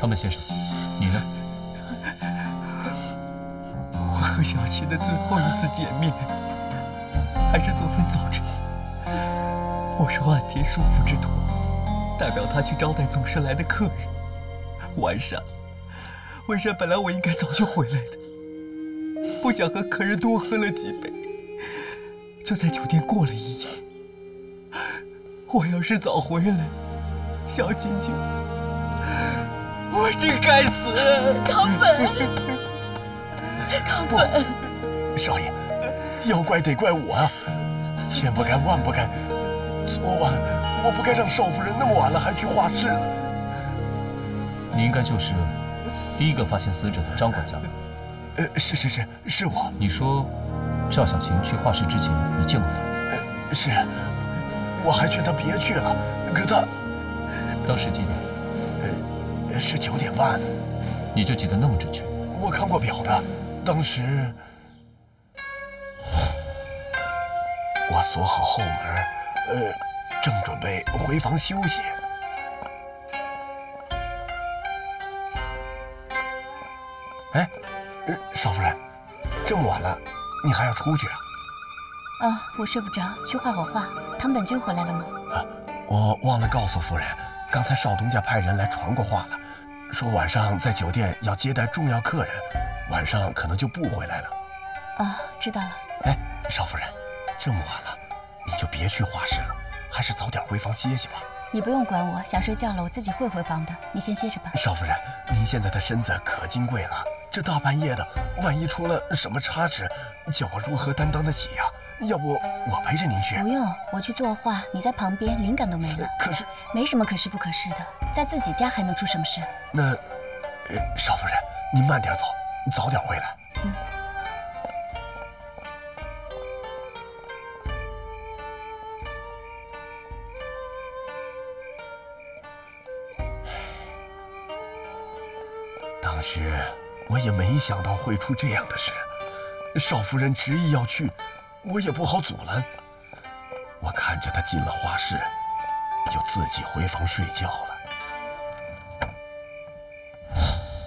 汤本先生，你呢？我和小琴的最后一次见面，还是昨天早晨。我受岸田叔父之托，代表他去招待总是来的客人。晚上本来我应该早就回来的，不想和客人多喝了几杯，就在酒店过了一夜。我要是早回来，小琴就……我真该死！康本，康本，少爷，要怪得怪我啊！千不该万不该，昨晚我不该让少夫人那么晚了还去画室呢。你应该就是第一个发现死者的张管家。是我。你说赵小琴去画室之前，你见过她？是，我还劝她别去了，可她……当时几点？是9点半。你就记得那么准确？我看过表的，当时我锁好后门，正准备回房休息。哎，少夫人，这么晚了，你还要出去啊？啊，我睡不着，去画会画。汤本君回来了吗？我忘了告诉夫人，刚才少东家派人来传过话了，说晚上在酒店要接待重要客人，晚上可能就不回来了。啊，知道了。哎，少夫人，这么晚了，你就别去画室了，还是早点回房歇息吧。你不用管我，想睡觉了，我自己会回房的。你先歇着吧。少夫人，您现在的身子可金贵了，这大半夜的，万一出了什么差池，叫我如何担当得起呀？要不我陪着您去？不用，我去作画，你在旁边，灵感都没了。可是，没什么可是不可是的，在自己家还能出什么事？那，少夫人，您慢点走，早点回来。当时我也没想到会出这样的事，少夫人执意要去，我也不好阻拦。我看着她进了画室，就自己回房睡觉了。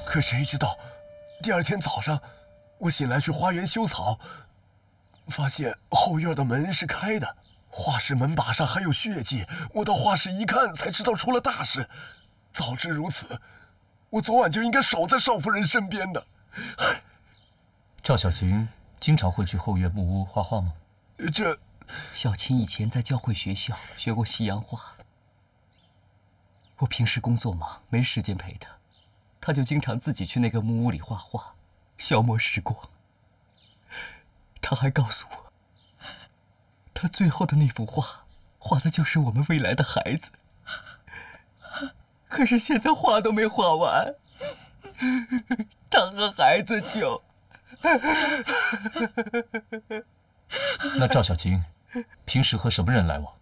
可谁知道，第二天早上，我醒来去花园修草，发现后院的门是开的，画室门把上还有血迹。我到画室一看，才知道出了大事。早知如此，我昨晚就应该守在少夫人身边的。赵小琴经常会去后院木屋画画吗？小琴以前在教会学校学过西洋画，我平时工作忙，没时间陪她，她就经常自己去那个木屋里画画，消磨时光。她还告诉我，她最后的那幅画，画的就是我们未来的孩子。可是现在画都没画完，她和孩子就……那赵小琴平时和什么人来往？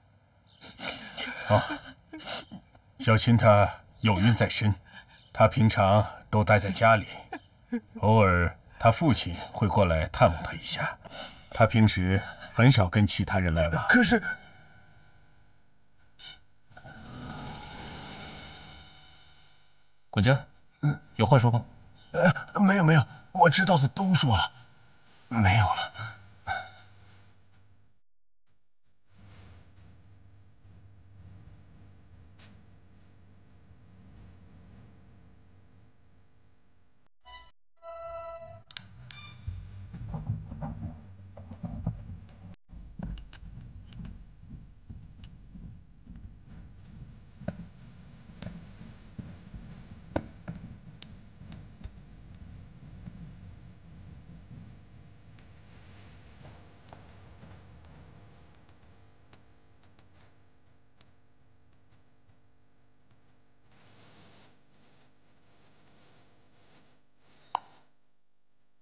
小琴她有孕在身，她平常都待在家里，偶尔她父亲会过来探望她一下。她平时很少跟其他人来往。可是，管家，有话说吗？没有，我知道的都说了，没有了。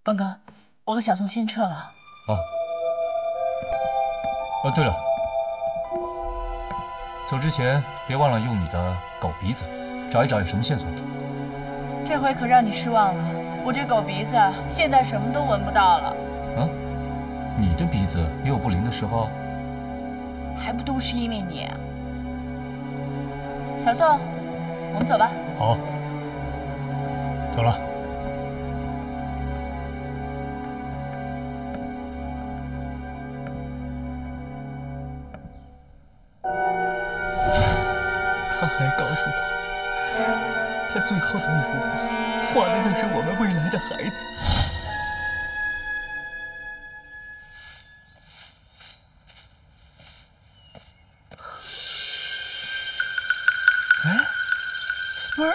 邦哥，我和小宋先撤了。对了，走之前别忘了用你的狗鼻子找一找有什么线索。这回可让你失望了，我这狗鼻子现在什么都闻不到了。你的鼻子也有不灵的时候？还不都是因为你？小宋，我们走吧。好。走了。他还告诉我，他最后的那幅画，画的就是我们未来的孩子。哎，不是。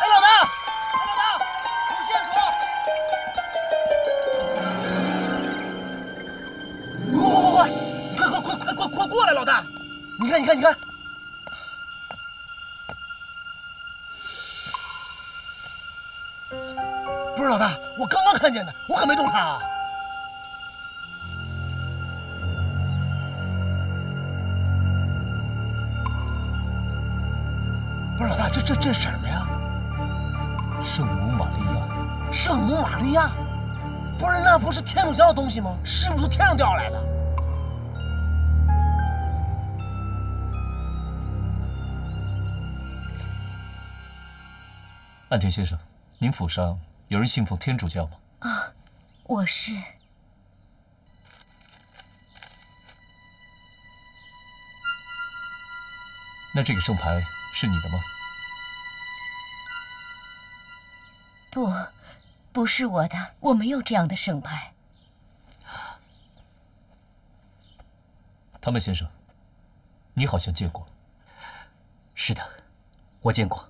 哎，老大，有线索！快过来，老大！你看！不是老大，我刚刚看见的，我可没动他啊！不是老大，这什么呀？圣母玛利亚。圣母玛利亚？不是，那不是天主教的东西吗？是不是从天上掉下来的？岸田先生，您府上有人信奉天主教吗？啊，我是。那这个圣牌是你的吗？不是我的，我没有这样的圣牌。他们先生，你好像见过。是的，我见过。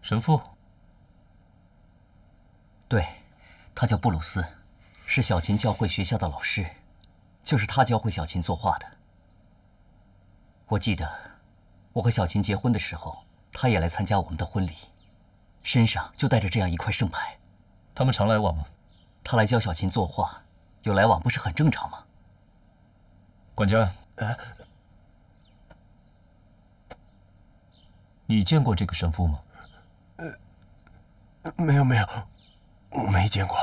神父？对，他叫布鲁斯，是小琴教会学校的老师，就是他教会小琴作画的。我记得我和小琴结婚的时候，他也来参加我们的婚礼，身上就带着这样一块圣牌。他们常来往吗？他来教小琴作画，有来往不是很正常吗？管家，你见过这个神父吗？没有，我没见过。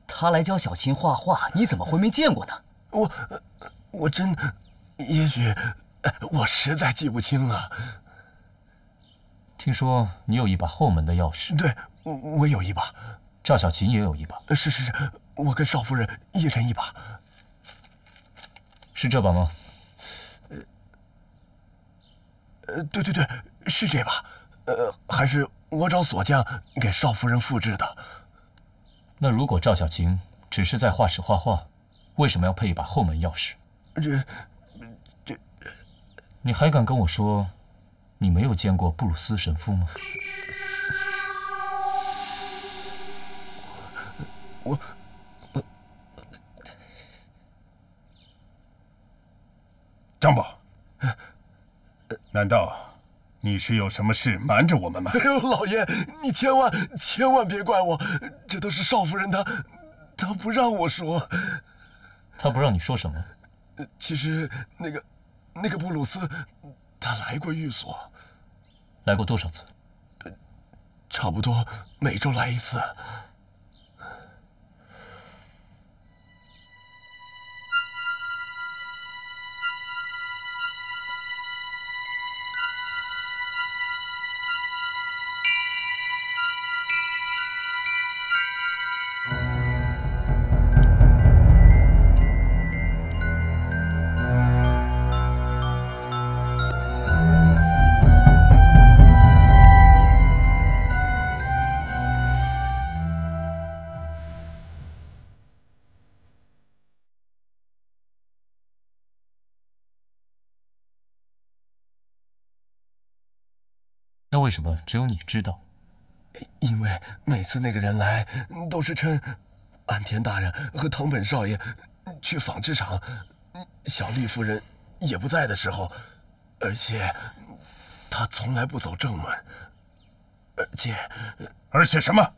他来教小琴画画，你怎么会没见过呢？我真，也许，我实在记不清了。听说你有一把后门的钥匙。对，我有一把。赵小琴也有一把。是，我跟少夫人一人一把。是这把吗？对，是这把。还是我找锁匠给少夫人复制的。那如果赵小琴只是在画室画画，为什么要配一把后门钥匙？这……你还敢跟我说，你没有见过布鲁斯神父吗？我张宝，难道你是有什么事瞒着我们吗？哎呦，老爷，你千万别怪我，这都是少夫人她不让我说。她不让你说什么？其实那个布鲁斯，他来过寓所。来过多少次？差不多每周来一次。那为什么只有你知道？因为每次那个人来，都是趁安田大人和藤本少爷去纺织厂，小丽夫人也不在的时候，而且他从来不走正门，而且什么？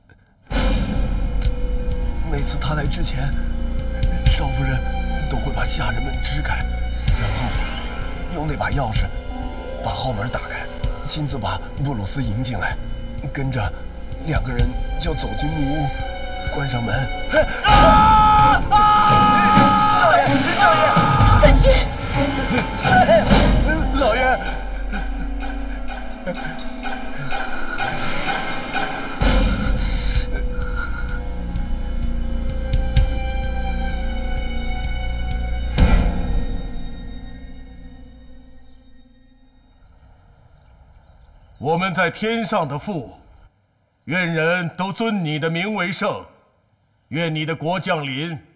每次他来之前，少夫人都会把下人们支开，然后用那把钥匙把后门打开，亲自把布鲁斯迎进来，跟着2个人就走进木屋，关上门。少爷，少爷，本君，老爷。我们在天上的父，愿人都尊你的名为圣，愿你的国降临，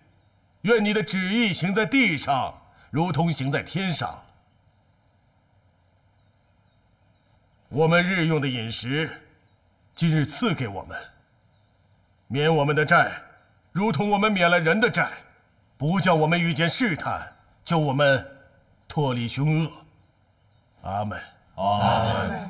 愿你的旨意行在地上，如同行在天上。我们日用的饮食，今日赐给我们，免我们的债，如同我们免了人的债，不叫我们遇见试探，救我们脱离凶恶。阿门。阿门。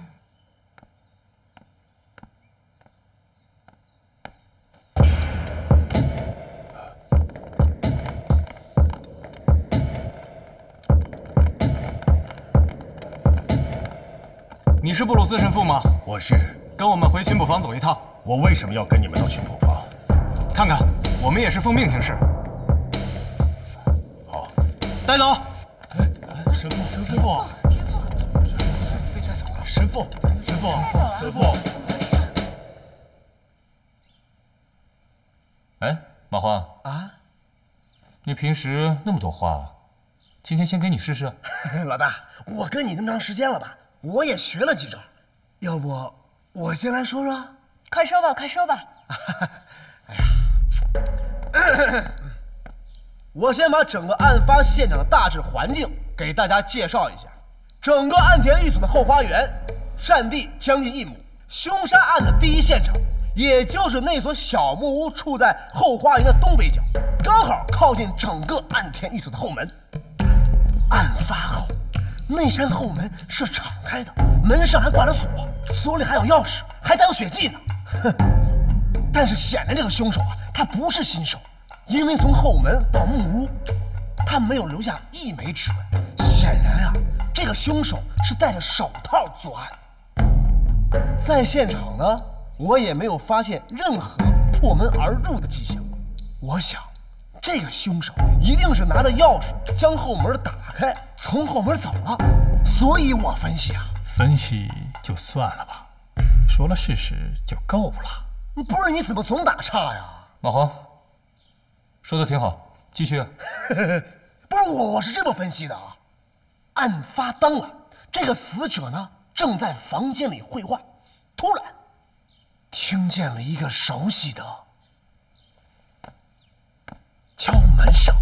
你是布鲁斯神父吗？我是。跟我们回巡捕房走一趟。我为什么要跟你们到巡捕房？看看，我们也是奉命行事。好，带走。神父，被带走了。神父。哎，马花啊，你平时那么多话，今天先给你试试。老大，我跟你那么长时间了吧？我也学了几招，要不我先来说说？快说吧，快说吧。哎呀，我先把整个案发现场的大致环境给大家介绍一下。整个岸田寓所的后花园，占地将近1亩。凶杀案的第一现场，也就是那所小木屋，处在后花园的东北角，刚好靠近整个岸田寓所的后门。案发后，那扇后门是敞开的，门上还挂着锁，锁里还有钥匙，还带有血迹呢。哼！但是显然这个凶手啊，他不是新手，因为从后门到木屋，他没有留下一枚指纹。显然啊，这个凶手是戴着手套作案。在现场呢，我也没有发现任何破门而入的迹象。我想，这个凶手一定是拿着钥匙将后门打开，从后门走了。所以我分析啊，分析就算了吧，说了事实就够了。不是，你怎么总打岔呀？马黄，说的挺好，继续啊。不是我是这么分析的啊。案发当晚，这个死者呢正在房间里绘画，突然听见了一个熟悉的敲门声。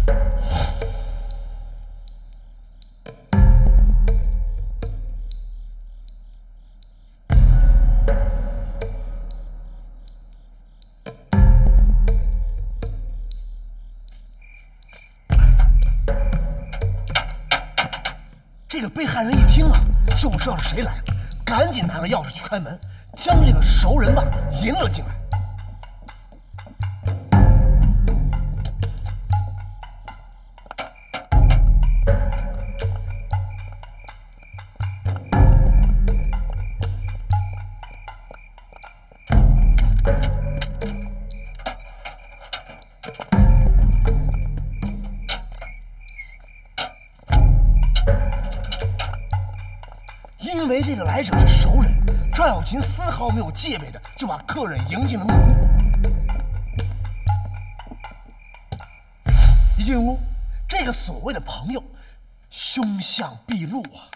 这个被害人一听啊，就知道是谁来了，赶紧拿个钥匙去开门，将这个熟人吧迎了进来。因为这个来者是熟人，赵小琴丝毫没有戒备的就把客人迎进了木屋。一进屋，这个所谓的朋友凶相毕露啊，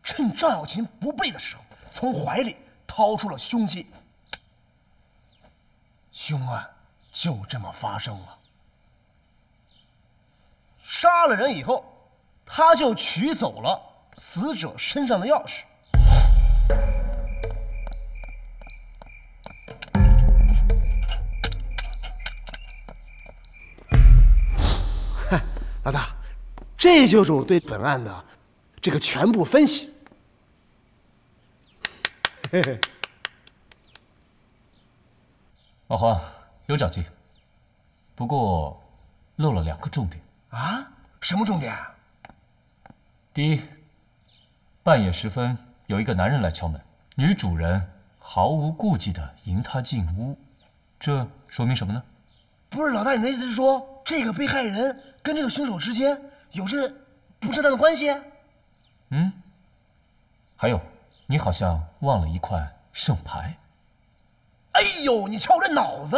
趁赵小琴不备的时候，从怀里掏出了凶器。凶案就这么发生了。杀了人以后，他就取走了死者身上的钥匙。这就是我对本案的这个全部分析。嘿嘿。老黄有长进，不过漏了2个重点啊？什么重点啊？第一，半夜时分有一个男人来敲门，女主人毫无顾忌地迎他进屋，这说明什么呢？不是老大，你的意思是说这个被害人跟这个凶手之间有着不正当的关系？嗯。还有，你好像忘了一块圣牌。哎呦，你瞧我这脑子！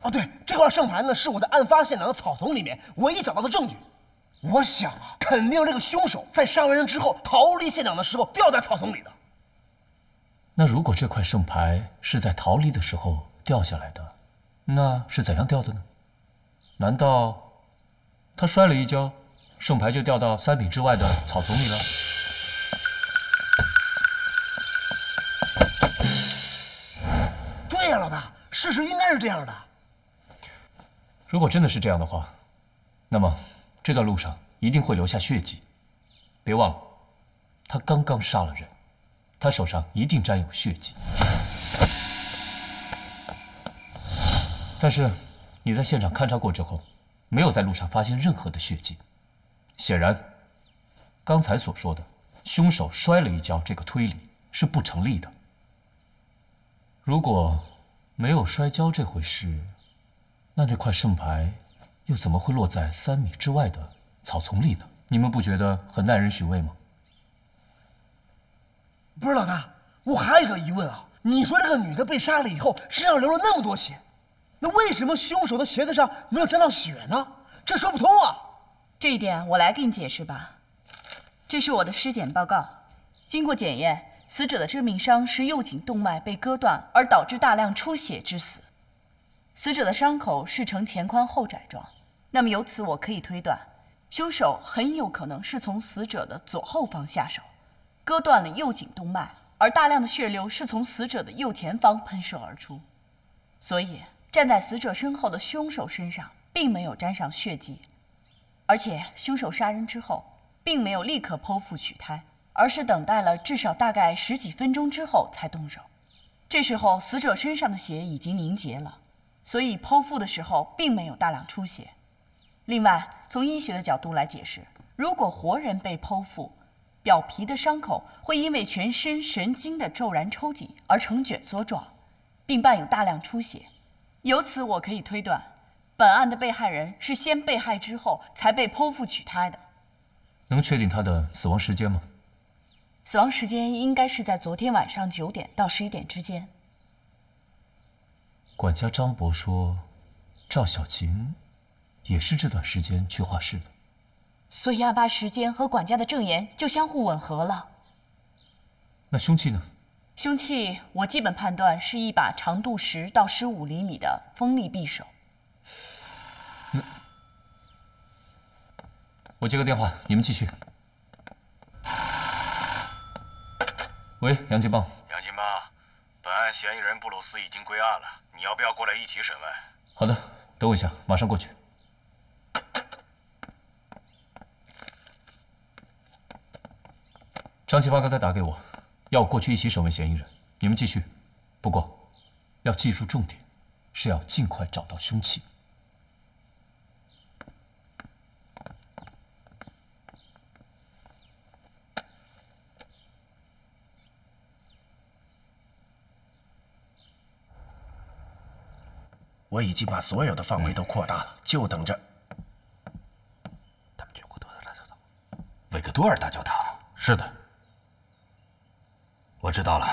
哦，对，这块圣牌呢，是我在案发现场的草丛里面唯一找到的证据。我想啊，肯定这个凶手在杀完人之后逃离现场的时候掉在草丛里的。那如果这块圣牌是在逃离的时候掉下来的，那是怎样掉的呢？难道他摔了一跤，圣牌就掉到3米之外的草丛里了？对呀，老大，事实应该是这样的。如果真的是这样的话，那么这段路上一定会留下血迹。别忘了，他刚刚杀了人，他手上一定沾有血迹。但是你在现场勘察过之后，没有在路上发现任何的血迹。显然，刚才所说的凶手摔了一跤这个推理是不成立的。如果没有摔跤这回事，那这块圣牌又怎么会落在3米之外的草丛里呢？你们不觉得很耐人寻味吗？不是老大，我还有一个疑问啊！你说这个女的被杀了以后，身上流了那么多血，那为什么凶手的鞋子上没有沾到血呢？这说不通啊！这一点我来给你解释吧。这是我的尸检报告，经过检验，死者的致命伤是右颈动脉被割断而导致大量出血致死。死者的伤口是呈前宽后窄状，那么由此我可以推断，凶手很有可能是从死者的左后方下手，割断了右颈动脉，而大量的血流是从死者的右前方喷射而出。所以站在死者身后的凶手身上并没有沾上血迹，而且凶手杀人之后并没有立刻剖腹取胎，而是等待了至少大概10几分钟之后才动手。这时候死者身上的血已经凝结了，所以剖腹的时候并没有大量出血。另外，从医学的角度来解释，如果活人被剖腹，表皮的伤口会因为全身神经的骤然抽紧而呈卷缩状，并伴有大量出血。由此我可以推断，本案的被害人是先被害之后才被剖腹取胎的。能确定他的死亡时间吗？死亡时间应该是在昨天晚上9点到11点之间。管家张伯说，赵小琴也是这段时间去画室的，所以案发时间和管家的证言就相互吻合了。那凶器呢？凶器我基本判断是一把长度10到15厘米的锋利匕首。我接个电话，你们继续。喂，杨金邦。杨金邦，本案嫌疑人布鲁斯已经归案了，你要不要过来一起审问？好的，等我一下，马上过去。张启发刚才打给我，要我过去一起审问嫌疑人。你们继续，不过要记住重点，是要尽快找到凶器。我已经把所有的范围都扩大了，就等着。他们去过多尔大教堂。维克多尔大教堂。是的，我知道了。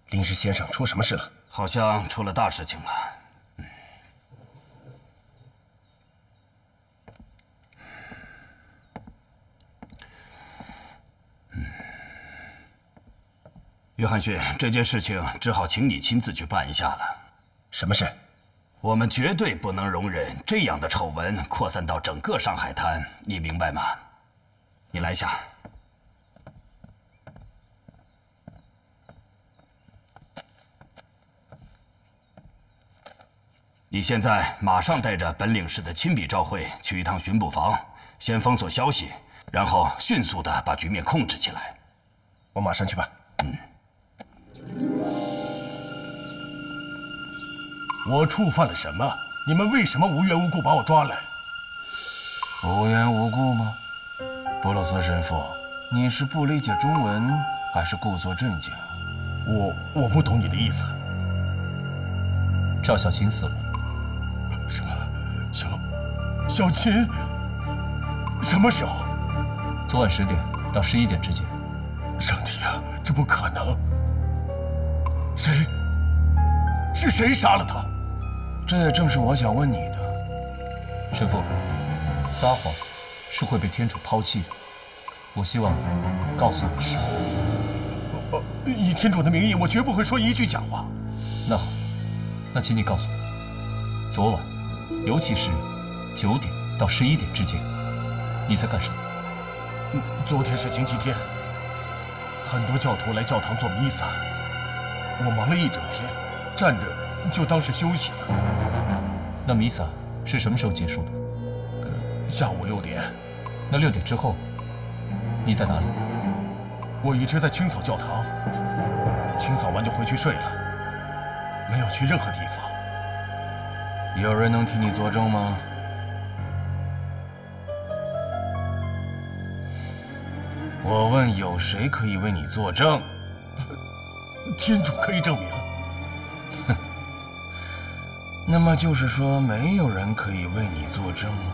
林氏先生出什么事了？好像出了大事情了。约翰逊，这件事情只好请你亲自去办一下了。什么事？我们绝对不能容忍这样的丑闻扩散到整个上海滩，你明白吗？你来一下。你现在马上带着本领事的亲笔照会去一趟巡捕房，先封锁消息，然后迅速地把局面控制起来。我马上去吧。我触犯了什么？你们为什么无缘无故把我抓来？无缘无故吗？波罗斯神父，你是不理解中文，还是故作镇静？我不懂你的意思。赵小琴死了。什么？小琴？什么时候？昨晚10点到11点之间。上帝啊，这不可能！是谁杀了他？这也正是我想问你的。神父，撒谎是会被天主抛弃的。我希望你告诉我实话。以天主的名义，我绝不会说一句假话。那好，那请你告诉我，昨晚，尤其是9点到11点之间，你在干什么？昨天是星期天，很多教徒来教堂做弥撒，我忙了一整天，站着就当是休息了。那弥撒是什么时候结束的？下午6点。那6点之后，你在哪里？我一直在清扫教堂，清扫完就回去睡了，没有去任何地方。有人能替你作证吗？我问，有谁可以为你作证？天主可以证明。哼，那么就是说，没有人可以为你作证吗？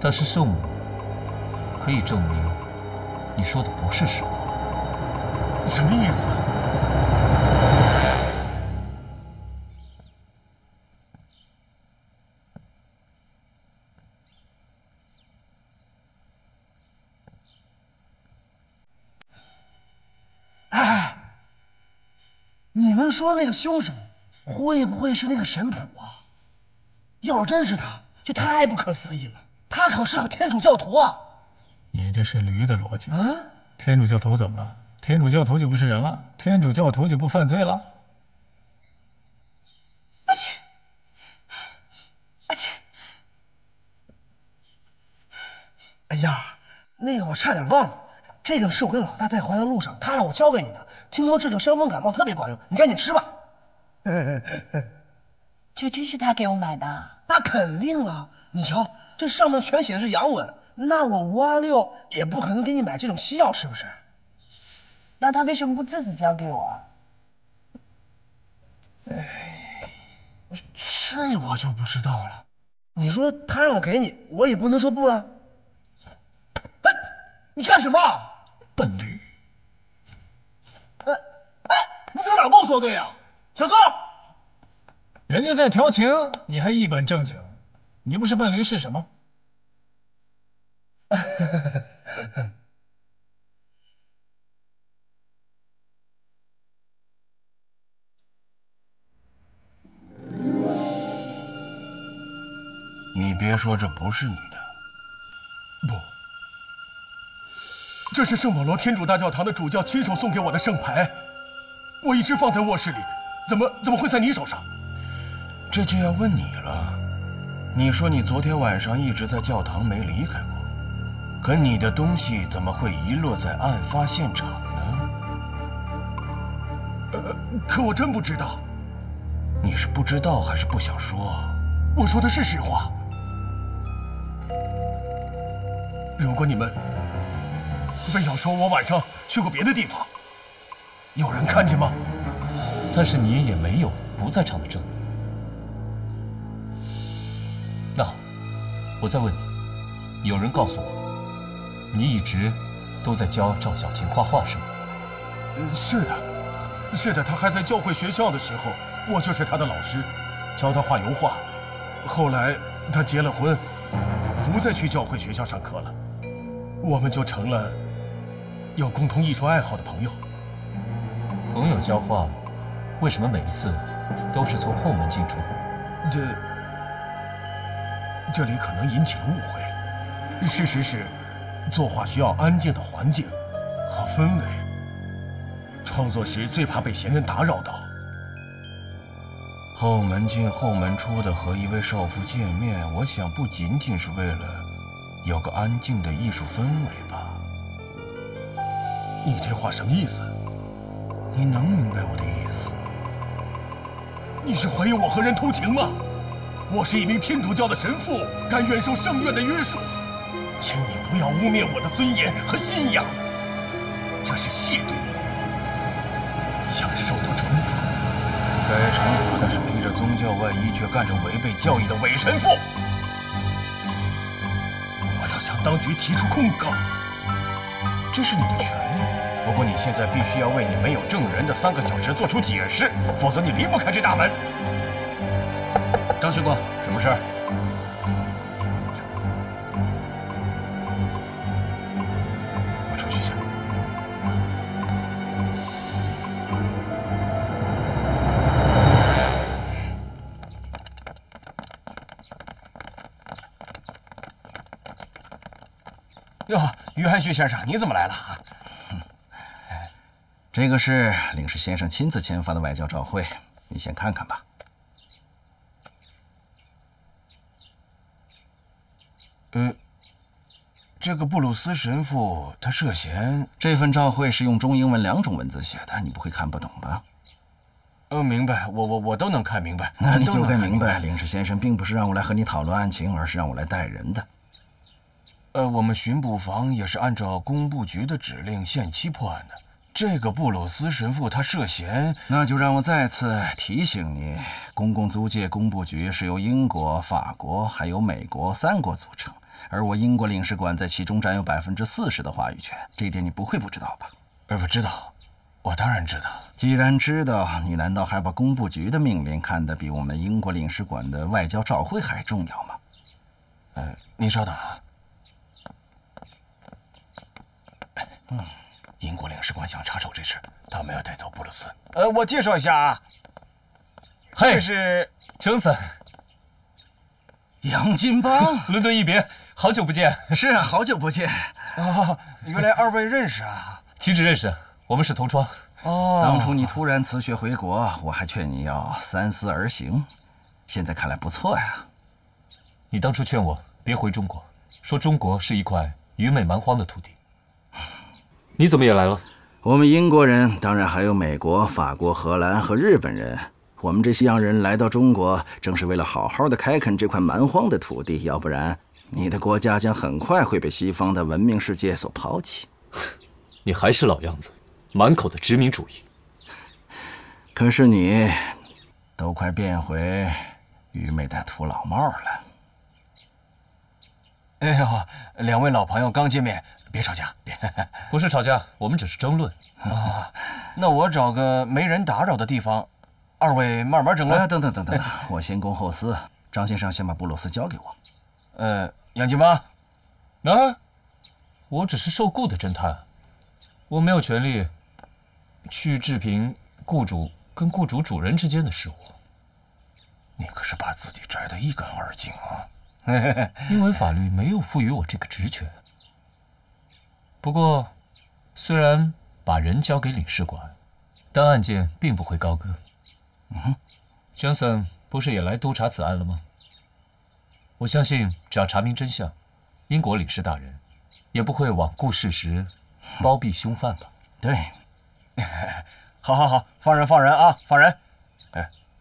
但是圣母可以证明你说的不是实话。什么意思？哎，你们说那个凶手会不会是那个神父啊？要真是他，就太不可思议了。他可是个天主教徒啊！你这是驴的逻辑。啊？天主教徒怎么了？天主教徒就不是人了？天主教徒就不犯罪了？阿切，阿切！哎呀，那个我差点忘了，这个是我跟老大带回来的路上，他让我交给你的。听说治疗伤风感冒特别管用，你赶紧吃吧。这真是他给我买的？那肯定啊！你瞧，这上面全写的是洋文，那我5阿6也不可能给你买这种西药，是不是？那他为什么不自己交给我？这我就不知道了。你说他让我给你，我也不能说不啊。哎，你干什么？笨驴！你怎么老跟我作对啊？小宋，人家在调情，你还一本正经，你不是笨驴是什么？你别说这不是你的。不，这是圣保罗天主大教堂的主教亲手送给我的圣牌，我一直放在卧室里，怎么会在你手上？这就要问你了。你说你昨天晚上一直在教堂没离开过，可你的东西怎么会遗落在案发现场呢？可我真不知道。你是不知道还是不想说？我说的是实话。如果你们非要说我晚上去过别的地方，有人看见吗？但是你也没有不在场的证明。那好，我再问你，有人告诉我，你一直都在教赵小琴画画，是吗？是的，她还在教会学校的时候，我就是她的老师，教她画油画。后来她结了婚，不再去教会学校上课了，我们就成了有共同艺术爱好的朋友。朋友交画，为什么每一次都是从后门进出？这里可能引起了误会。事实是，作画需要安静的环境和氛围，创作时最怕被闲人打扰到。后门进后门出的和一位少妇见面，我想不仅仅是为了有个安静的艺术氛围吧。你这话什么意思？你能明白我的意思？你是怀疑我和人偷情吗？我是一名天主教的神父，甘愿受圣院的约束，请你不要污蔑我的尊严和信仰，这是亵渎，将受到惩罚。该惩罚的是披着宗教外衣却干着违背教义的伪神父。我要向当局提出控告，这是你的权利。不过你现在必须要为你没有证人的3个小时做出解释，否则你离不开这大门。张巡官，什么事儿？我出去一下。哟，约翰逊先生，你怎么来了？这个是领事先生亲自签发的外交照会，你先看看吧。这个布鲁斯神父他涉嫌……这份照会是用中英文2种文字写的，你不会看不懂吧？明白，我都能看明白。那你就该明白，领事先生并不是让我来和你讨论案情，而是让我来带人的。我们巡捕房也是按照工部局的指令限期破案的。这个布鲁斯神父他涉嫌……那就让我再次提醒你，公共租界工部局是由英国、法国还有美国3国组成，而我英国领事馆在其中占有40%的话语权，这一点你不会不知道吧？我知道，我当然知道。既然知道，你难道还把工部局的命令看得比我们英国领事馆的外交照会还重要吗？您稍等啊。英国领事馆想插手这事，他们要带走布鲁斯。我介绍一下啊，这是Johnson，杨金邦，伦敦一别，好久不见。是啊，好久不见。原来2位认识啊？岂止认识，我们是同窗。当初你突然辞学回国，我还劝你要3思而行，现在看来不错呀。你当初劝我别回中国，说中国是一块愚昧蛮荒的土地。你怎么也来了？我们英国人，当然还有美国、法国、荷兰和日本人。我们这西洋人来到中国，正是为了好好的开垦这块蛮荒的土地，要不然你的国家将很快会被西方的文明世界所抛弃。你还是老样子，满口的殖民主义。可是你都快变回愚昧的土老帽了。哎呦，2位老朋友刚见面，别吵架，别。不是吵架，我们只是争论。那我找个没人打扰的地方，2位慢慢争论。等，我先公后私。张先生先把布鲁斯交给我。杨金邦，我只是受雇的侦探，我没有权利去置评雇主跟雇主主人之间的事务。你可是把自己摘得一干二净啊！因为法律没有赋予我这个职权。不过，虽然把人交给领事馆，但案件并不会高歌。Johnson 不是也来督查此案了吗？我相信，只要查明真相，英国领事大人也不会罔顾事实，包庇凶犯吧？对。好，放人啊，放人！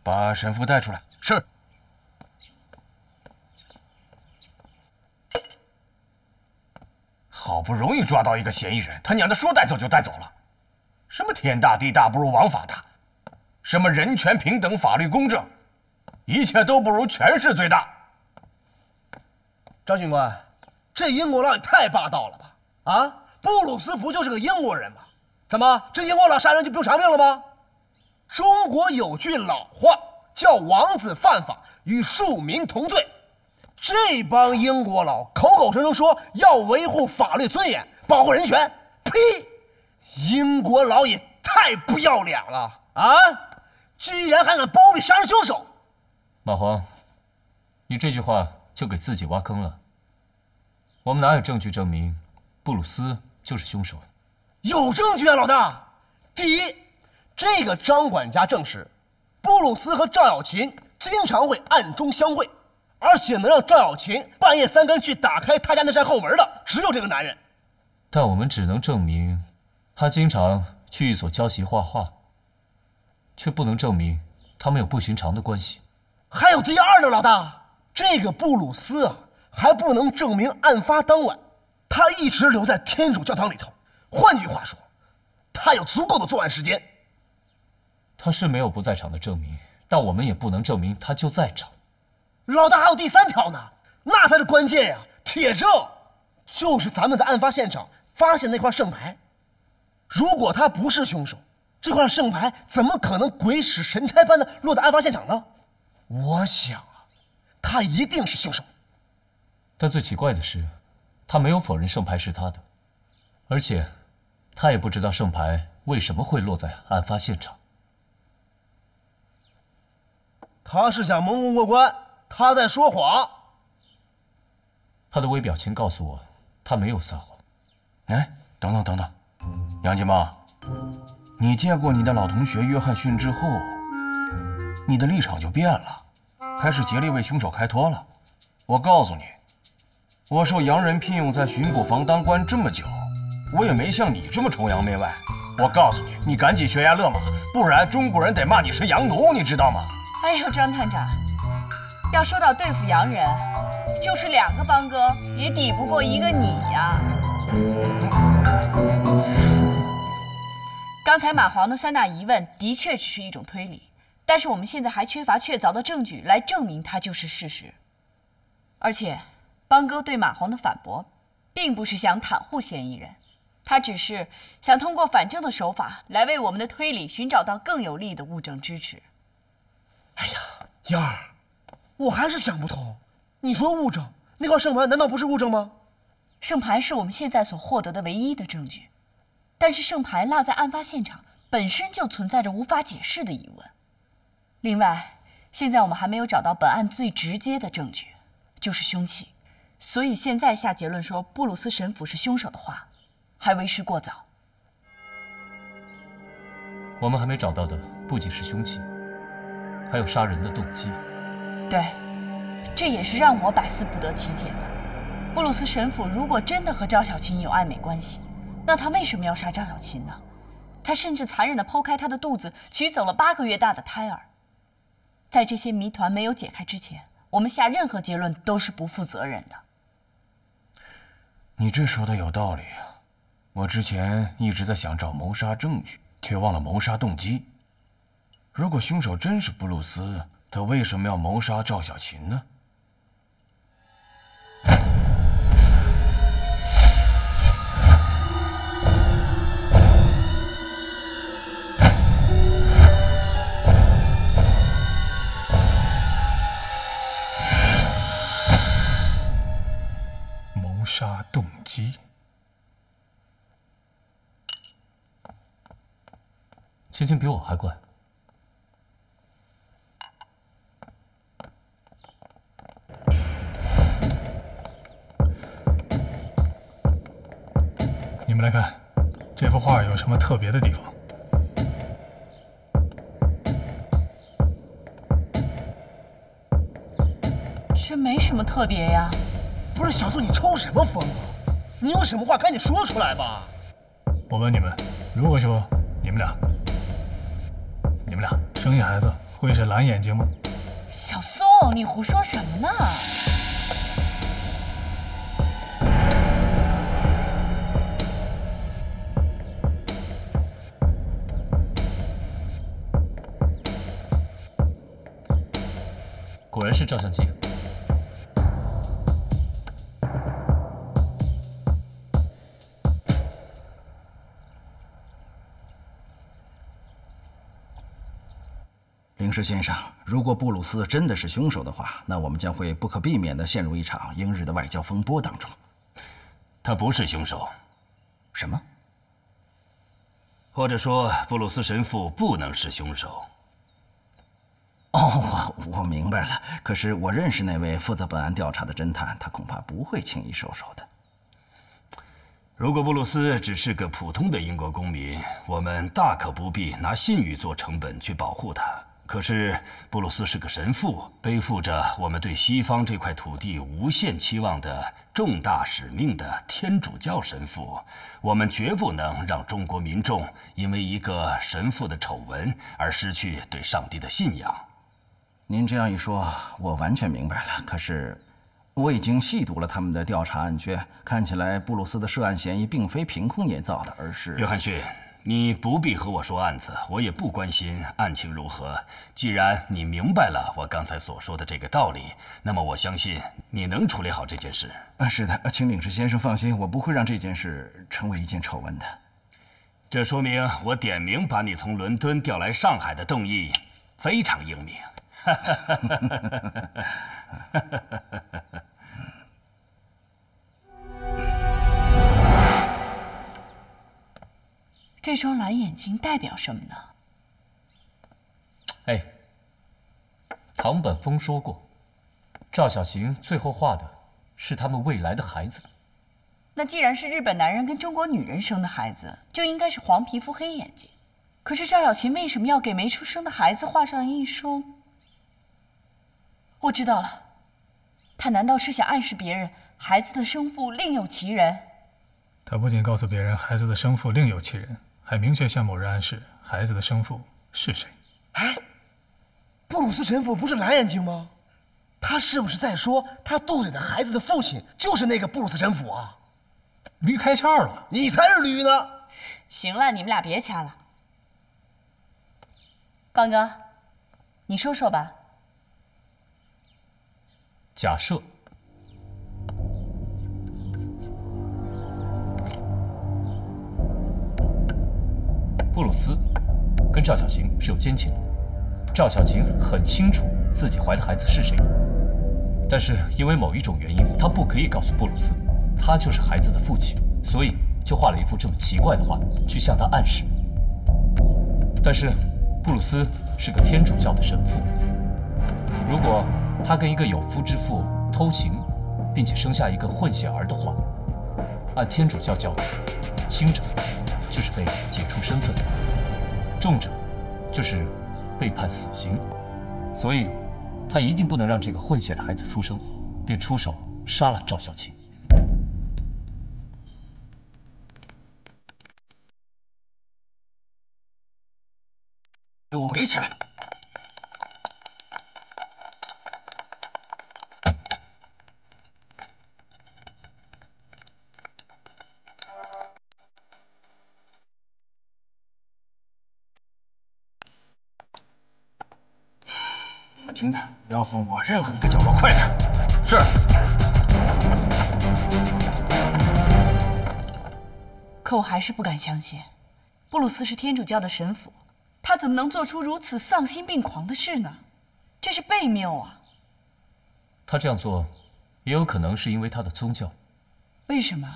把神父带出来。是。好不容易抓到一个嫌疑人，他娘的说带走就带走了。什么天大地大不如王法大，什么人权平等、法律公正，一切都不如权势最大。张巡官，这英国佬也太霸道了吧！啊，布鲁斯不就是个英国人吗？怎么这英国佬杀人就不用偿命了吗？中国有句老话叫“王子犯法与庶民同罪”。这帮英国佬口口声声说要维护法律尊严、保护人权，呸！英国佬也太不要脸了啊！居然还敢包庇杀人凶手！马黄，你这句话就给自己挖坑了。我们哪有证据证明布鲁斯就是凶手？有证据啊，老大！第一，这个张管家证实，布布鲁斯和赵小琴经常会暗中相会，而且能让赵小琴半夜3更去打开他家那扇后门的，只有这个男人。但我们只能证明，他经常去一所教习画画，却不能证明他们有不寻常的关系。还有第二呢，老大，这个布鲁斯啊，还不能证明案发当晚他一直留在天主教堂里头。换句话说，他有足够的作案时间。他是没有不在场的证明，但我们也不能证明他就在场。老大还有第3条呢，那才是关键呀！铁证，就是咱们在案发现场发现那块圣牌。如果他不是凶手，这块圣牌怎么可能鬼使神差般的落在案发现场呢？我想啊，他一定是凶手。但最奇怪的是，他没有否认圣牌是他的，而且他也不知道圣牌为什么会落在案发现场。他是想蒙混过关，他在说谎。他的微表情告诉我，他没有撒谎。哎，等等，杨金茂，你见过你的老同学约翰逊之后，你的立场就变了，开始竭力为凶手开脱了。我告诉你，我受洋人聘用在巡捕房当官这么久，我也没像你这么崇洋媚外。我告诉你，你赶紧悬崖勒马，不然中国人得骂你是洋奴，你知道吗？哎呦，张探长，要说到对付洋人，就是2个邦哥也抵不过1个你呀。刚才马黄的3大疑问的确只是一种推理，但是我们现在还缺乏确凿的证据来证明它就是事实。而且，邦哥对马黄的反驳，并不是想袒护嫌疑人，他只是想通过反证的手法来为我们的推理寻找到更有力的物证支持。哎呀，燕儿，我还是想不通。你说物证，那块圣牌难道不是物证吗？圣牌是我们现在所获得的唯一的证据，但是圣牌落在案发现场本身就存在着无法解释的疑问。另外，现在我们还没有找到本案最直接的证据，就是凶器，所以现在下结论说布鲁斯神父是凶手的话，还为时过早。我们还没找到的不仅是凶器，还有杀人的动机。对，这也是让我百思不得其解的。布鲁斯神父如果真的和赵小琴有暧昧关系，那他为什么要杀赵小琴呢？他甚至残忍地剖开她的肚子，取走了8个月大的胎儿。在这些谜团没有解开之前，我们下任何结论都是不负责任的。你这说的有道理啊！我之前一直在想找谋杀证据，却忘了谋杀动机。如果凶手真是布鲁斯，他为什么要谋杀赵小琴呢？谋杀动机。青青比我还乖。你们来看，这幅画有什么特别的地方？这没什么特别呀。不是小宋，你抽什么风啊？你有什么话赶紧说出来吧。我问你们，如果说你们俩生一孩子，会是蓝眼睛吗？小宋，你胡说什么呢？果然是照相机。林氏先生，如果布鲁斯真的是凶手的话，那我们将会不可避免地陷入一场英日的外交风波当中。他不是凶手。什么？或者说，布鲁斯神父不能是凶手。哦，我明白了。可是我认识那位负责本案调查的侦探，他恐怕不会轻易收手的。如果布鲁斯只是个普通的英国公民，我们大可不必拿信誉做成本去保护他。可是布鲁斯是个神父，背负着我们对西方这块土地无限期望的重大使命的天主教神父，我们绝不能让中国民众因为一个神父的丑闻而失去对上帝的信仰。您这样一说，我完全明白了。可是，我已经细读了他们的调查案卷，看起来布鲁斯的涉案嫌疑并非凭空捏造的，而是……约翰逊。 你不必和我说案子，我也不关心案情如何。既然你明白了我刚才所说的这个道理，那么我相信你能处理好这件事。是的，请领事先生放心，我不会让这件事成为一件丑闻的。这说明我点名把你从伦敦调来上海的动议非常英明。这双蓝眼睛代表什么呢？哎，唐本峰说过，赵小晴最后画的是他们未来的孩子。那既然是日本男人跟中国女人生的孩子，就应该是黄皮肤黑眼睛。可是赵小晴为什么要给没出生的孩子画上一双？我知道了，他难道是想暗示别人孩子的生父另有其人？他不仅告诉别人孩子的生父另有其人，还明确向某人暗示孩子的生父是谁。哎，布鲁斯神父不是蓝眼睛吗？他是不是在说他肚子里的孩子的父亲就是那个布鲁斯神父啊？驴开窍了，你才是驴呢！行了，你们俩别掐了。邦哥，你说说吧。假设布鲁斯跟赵小晴是有奸情的，赵小晴很清楚自己怀的孩子是谁的，但是因为某一种原因，她不可以告诉布鲁斯，他就是孩子的父亲，所以就画了一幅这么奇怪的画去向他暗示。但是布鲁斯是个天主教的神父，如果他跟一个有夫之妇偷情，并且生下一个混血儿的话，按天主教教义，轻者就是被解除身份，重者就是被判死刑。所以，他一定不能让这个混血的孩子出生，便出手杀了赵小晴。给我围起来！我听着，不要放我任何一个角落，快点！是。可我还是不敢相信，布鲁斯是天主教的神父，他怎么能做出如此丧心病狂的事呢？这是悖谬啊！他这样做，也有可能是因为他的宗教。为什么？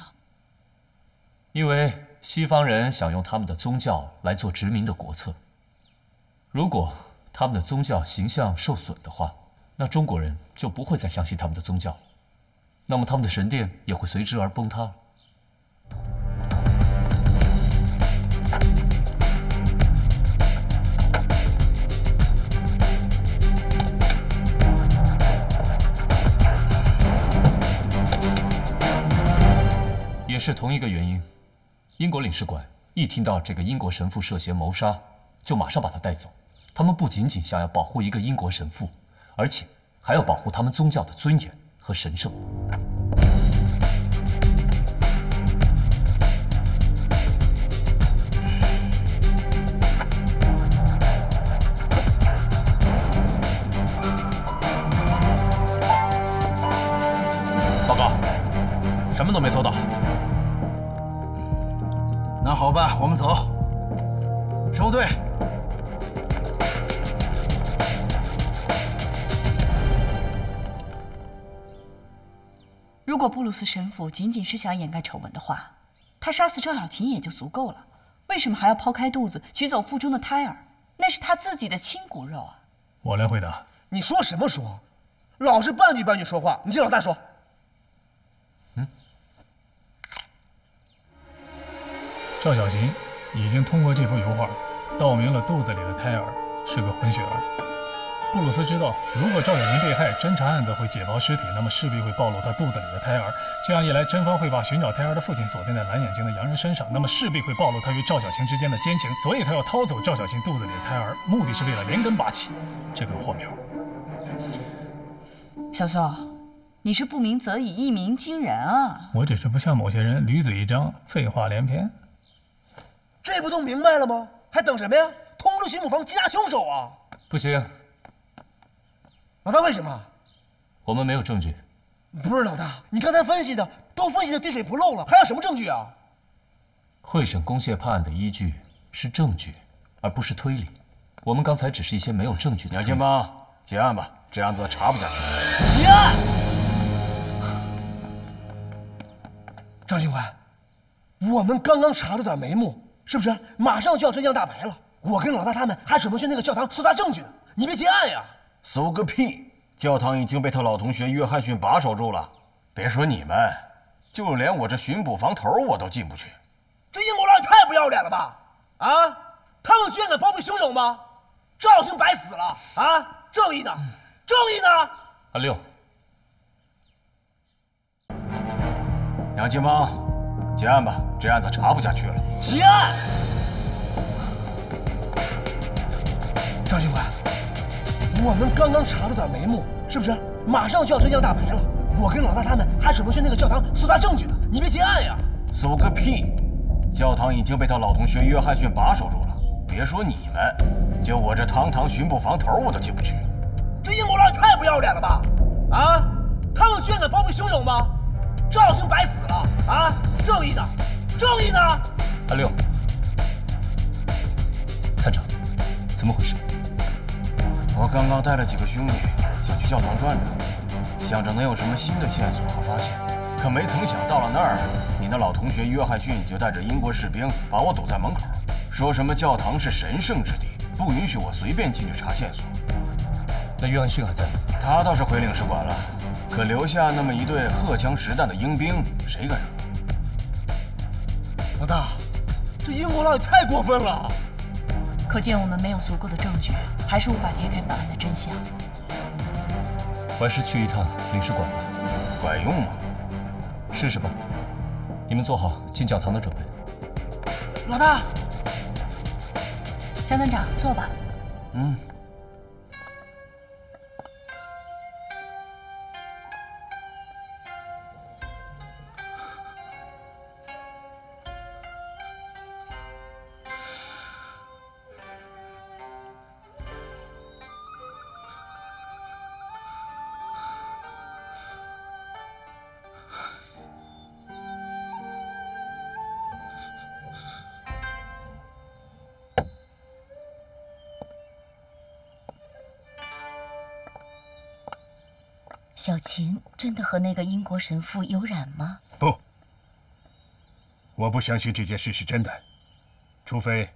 因为西方人想用他们的宗教来做殖民的国策。如果他们的宗教形象受损的话，那中国人就不会再相信他们的宗教，那么他们的神殿也会随之而崩塌。也是同一个原因，英国领事馆一听到这个英国神父涉嫌谋杀，就马上把他带走。他们不仅仅想要保护一个英国神父，而且还要保护他们宗教的尊严和神圣。报告，什么都没搜到。那好吧，我们走。收队。如果布鲁斯神父仅仅是想掩盖丑闻的话，他杀死赵小晴也就足够了。为什么还要剖开肚子取走腹中的胎儿？那是他自己的亲骨肉啊！我来回答。你说什么说？老是半句半句说话，你听老大说。赵小晴已经通过这幅油画，道明了肚子里的胎儿是个混血儿。布鲁斯知道，如果赵小琴被害，侦查案子会解剖尸体，那么势必会暴露他肚子里的胎儿。这样一来，侦方会把寻找胎儿的父亲锁定在蓝眼睛的洋人身上，那么势必会暴露他与赵小琴之间的奸情。所以他要掏走赵小琴肚子里的胎儿，目的是为了连根拔起这根火苗。小宋，你是不鸣则已，一鸣惊人啊！我只是不像某些人驴嘴一张，废话连篇。这不都明白了吗？还等什么呀？通知巡捕房缉拿凶手啊！不行。老大，为什么？我们没有证据。不是老大，你刚才分析的都分析的滴水不漏了，还有什么证据啊？会审公械判案的依据是证据，而不是推理。我们刚才只是一些没有证据的。杨金邦，结案吧，这案子查不下去。结案！张警官，我们刚刚查出点眉目，是不是？马上就要真相大白了。我跟老大他们还准备去那个教堂搜查证据呢，你别结案呀！搜个屁！教堂已经被他老同学约翰逊把守住了。别说你们，就连我这巡捕房头我都进不去。这英国佬也太不要脸了吧！啊，他们居然敢包庇凶手吗？赵小琴白死了啊！正义呢？正义呢？阿六，杨金邦，结案吧，这案子查不下去了。结案！张警官，我们刚刚查出点眉目，是不是？马上就要真相大白了。我跟老大他们还准备去那个教堂搜查证据呢，你别结案呀！搜个屁！教堂已经被他老同学约翰逊把守住了。别说你们，就我这堂堂巡捕房头我都进不去。这英国佬也太不要脸了吧！啊，他们居然敢包庇凶手吗？赵小琴白死了啊！正义呢？正义呢？阿六，探长，怎么回事？我刚刚带了几个兄弟想去教堂转转，想着能有什么新的线索和发现，可没曾想到了那儿，你那老同学约翰逊就带着英国士兵把我堵在门口，说什么教堂是神圣之地，不允许我随便进去查线索。那约翰逊还在吗？他倒是回领事馆了，可留下那么一队荷枪实弹的英兵，谁敢惹？老大，这英国佬也太过分了！可见我们没有足够的证据，还是无法揭开本案的真相。我还是去一趟领事馆吧。管用吗？试试吧。你们做好进教堂的准备。老大，张探长，坐吧。嗯。小琴真的和那个英国神父有染吗？不，我不相信这件事是真的，除非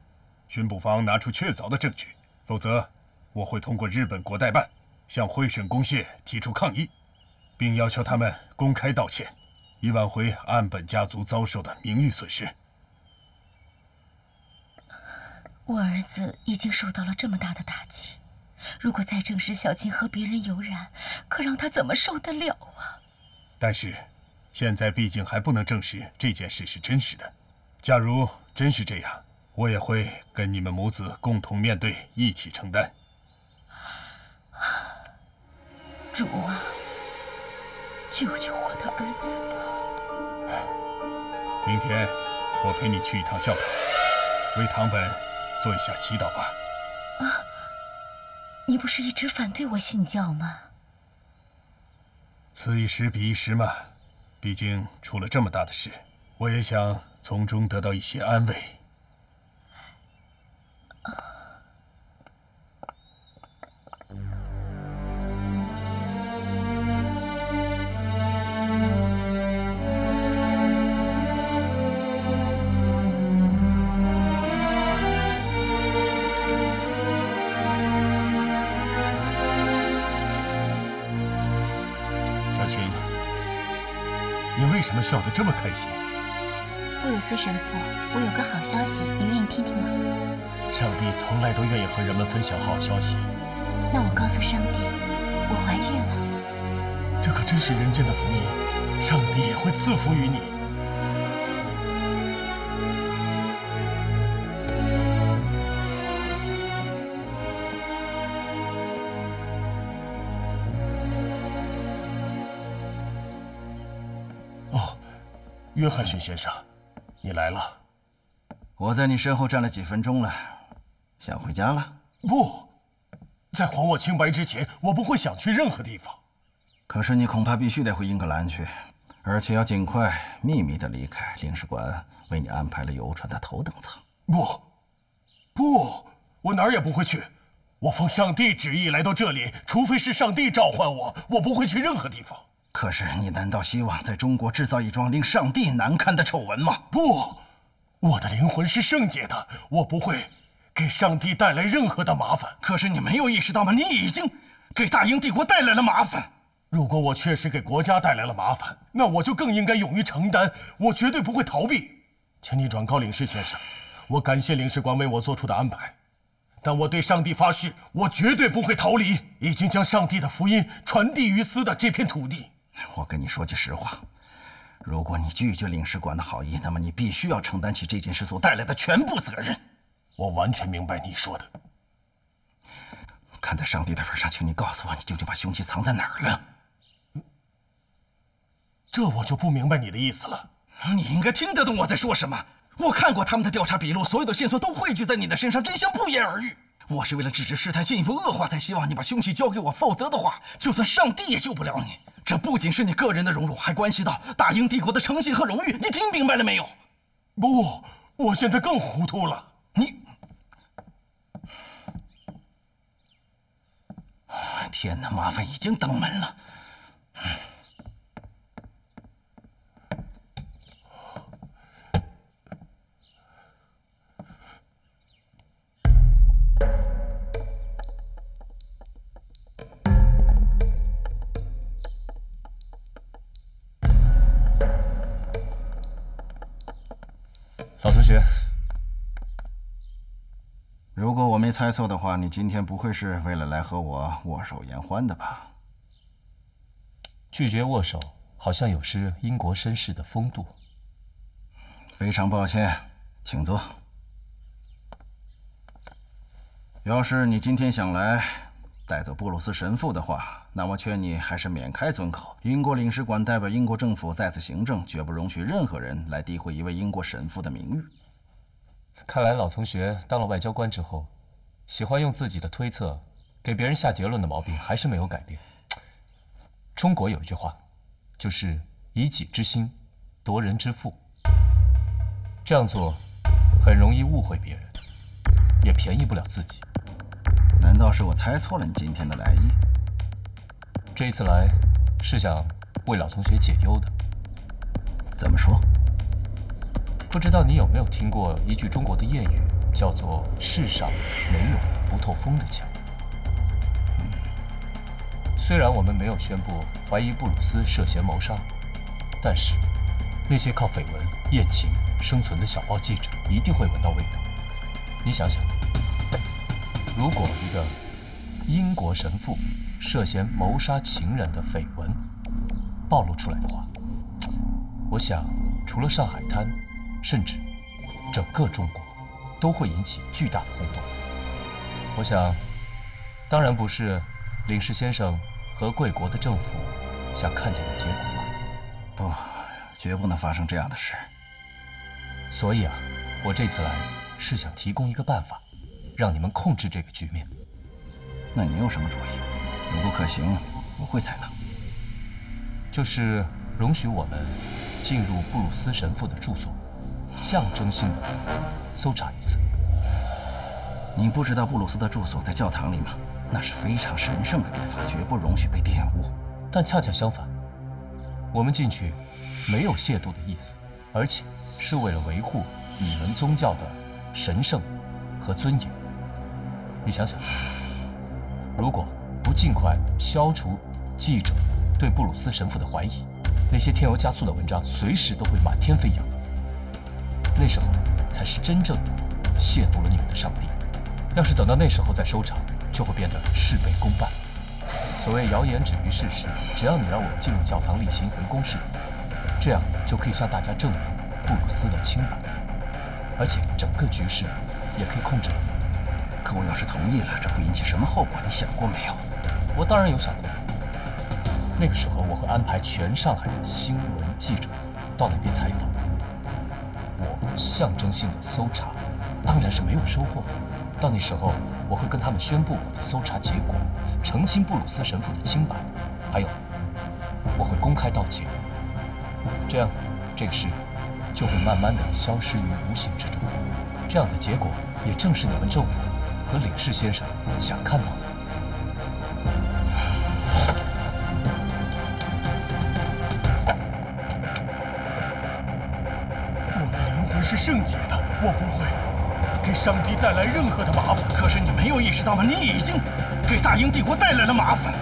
巡捕房拿出确凿的证据，否则我会通过日本国代办向会审公械提出抗议，并要求他们公开道歉，以挽回岸本家族遭受的名誉损失。我儿子已经受到了这么大的打击。如果再证实小琴和别人有染，可让他怎么受得了啊？但是，现在毕竟还不能证实这件事是真实的。假如真是这样，我也会跟你们母子共同面对，一起承担。主啊，救救我的儿子吧！明天我陪你去一趟教堂，为堂本做一下祈祷吧。啊！你不是一直反对我信教吗？此一时彼一时嘛，毕竟出了这么大的事，我也想从中得到一些安慰。小琴，你为什么笑得这么开心？不布鲁斯神父，我有个好消息，你愿意听听吗？上帝从来都愿意和人们分享好消息。那我告诉上帝，我怀孕了。这可真是人间的福音，上帝也会赐福于你。哦，约翰逊先生，你来了。我在你身后站了几分钟了，想回家了？不，在还我清白之前，我不会想去任何地方。可是你恐怕必须得回英格兰去，而且要尽快秘密地离开。领事馆为你安排了游船的头等舱。不，我哪儿也不会去。我奉上帝旨意来到这里，除非是上帝召唤我，我不会去任何地方。可是你难道希望在中国制造一桩令上帝难堪的丑闻吗？不，我的灵魂是圣洁的，我不会给上帝带来任何的麻烦。可是你没有意识到吗？你已经给大英帝国带来了麻烦。如果我确实给国家带来了麻烦，那我就更应该勇于承担，我绝对不会逃避。请你转告领事先生，我感谢领事馆为我做出的安排，但我对上帝发誓，我绝对不会逃离已经将上帝的福音传递于斯的这片土地。我跟你说句实话，如果你拒绝领事馆的好意，那么你必须要承担起这件事所带来的全部责任。我完全明白你说的。看在上帝的份上，请你告诉我，你究竟把凶器藏在哪儿了？这我就不明白你的意思了。你应该听得懂我在说什么。我看过他们的调查笔录，所有的线索都汇聚在你的身上，真相不言而喻。我是为了制止事态进一步恶化，才希望你把凶器交给我，否则的话，就算上帝也救不了你。这不仅是你个人的荣辱，还关系到大英帝国的诚信和荣誉。你听明白了没有？不，我现在更糊涂了。天哪，麻烦已经登门了。老同学，如果我没猜错的话，你今天不会是为了来和我握手言欢的吧？拒绝握手好像有失英国绅士的风度。非常抱歉，请坐。要是你今天想来带走布鲁斯神父的话，那我劝你还是免开尊口。英国领事馆代表英国政府在此行政，绝不容许任何人来诋毁一位英国神父的名誉。看来老同学当了外交官之后，喜欢用自己的推测给别人下结论的毛病还是没有改变。中国有一句话，就是以己之心夺人之腹。这样做很容易误会别人，也便宜不了自己。难道是我猜错了你今天的来意？这一次来是想为老同学解忧的。怎么说？不知道你有没有听过一句中国的谚语，叫做“世上没有不透风的墙”。虽然我们没有宣布怀疑布鲁斯涉嫌谋杀，但是那些靠绯闻、艳情生存的小报记者一定会闻到味道。你想想，如果一个英国神父涉嫌谋杀情人的绯闻暴露出来的话，我想除了上海滩，甚至整个中国都会引起巨大的轰动。我想，当然不是领事先生和贵国的政府想看见的结果吧？不，绝不能发生这样的事。所以啊，我这次来是想提供一个办法，让你们控制这个局面。那你有什么主意？如果可行，我会采纳。就是容许我们进入布鲁斯神父的住所，象征性的搜查一次。你不知道布鲁斯的住所在教堂里吗？那是非常神圣的地方，绝不容许被玷污。但恰恰相反，我们进去没有亵渎的意思，而且是为了维护你们宗教的神圣和尊严。你想想，如果不尽快消除记者对布鲁斯神父的怀疑，那些添油加醋的文章随时都会满天飞扬。那时候才是真正亵渎了你们的上帝。要是等到那时候再收场，就会变得事倍功半。所谓谣言止于事实，只要你让我进入教堂例行回公事，这样就可以向大家证明布鲁斯的清白，而且整个局势也可以控制。可我要是同意了，这会引起什么后果？你想过没有？我当然有想过。那个时候，我会安排全上海的新闻记者到那边采访。我象征性的搜查，当然是没有收获。到那时候，我会跟他们宣布我的搜查结果，澄清布鲁斯神父的清白，还有，我会公开道歉。这样，这个事就会慢慢的消失于无形之中。这样的结果，也正是你们政府和领事先生想看到的。我的灵魂是圣洁的，我不会给上帝带来任何的麻烦。可是你没有意识到吗？你已经给大英帝国带来了麻烦。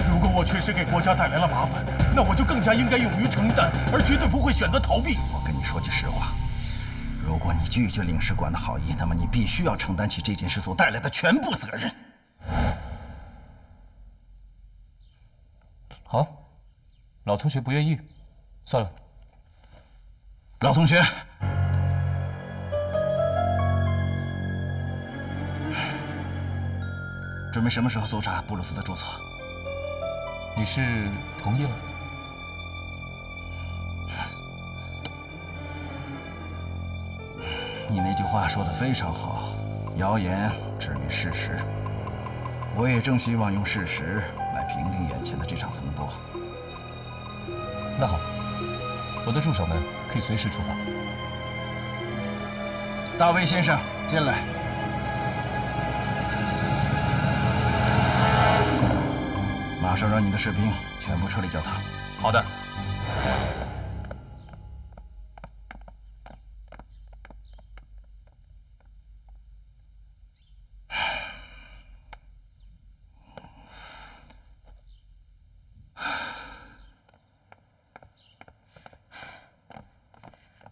如果我确实给国家带来了麻烦，那我就更加应该勇于承担，而绝对不会选择逃避。我跟你说句实话，如果你拒绝领事馆的好意，那么你必须要承担起这件事所带来的全部责任。好，老同学不愿意，算了。老同学，准备什么时候搜查布鲁斯的住所？你是同意了？你那句话说得非常好，谣言止于事实。我也正希望用事实来平定眼前的这场风波。那好，我的助手们可以随时出发。大卫先生，进来。马上让你的士兵全部撤离教堂。好的。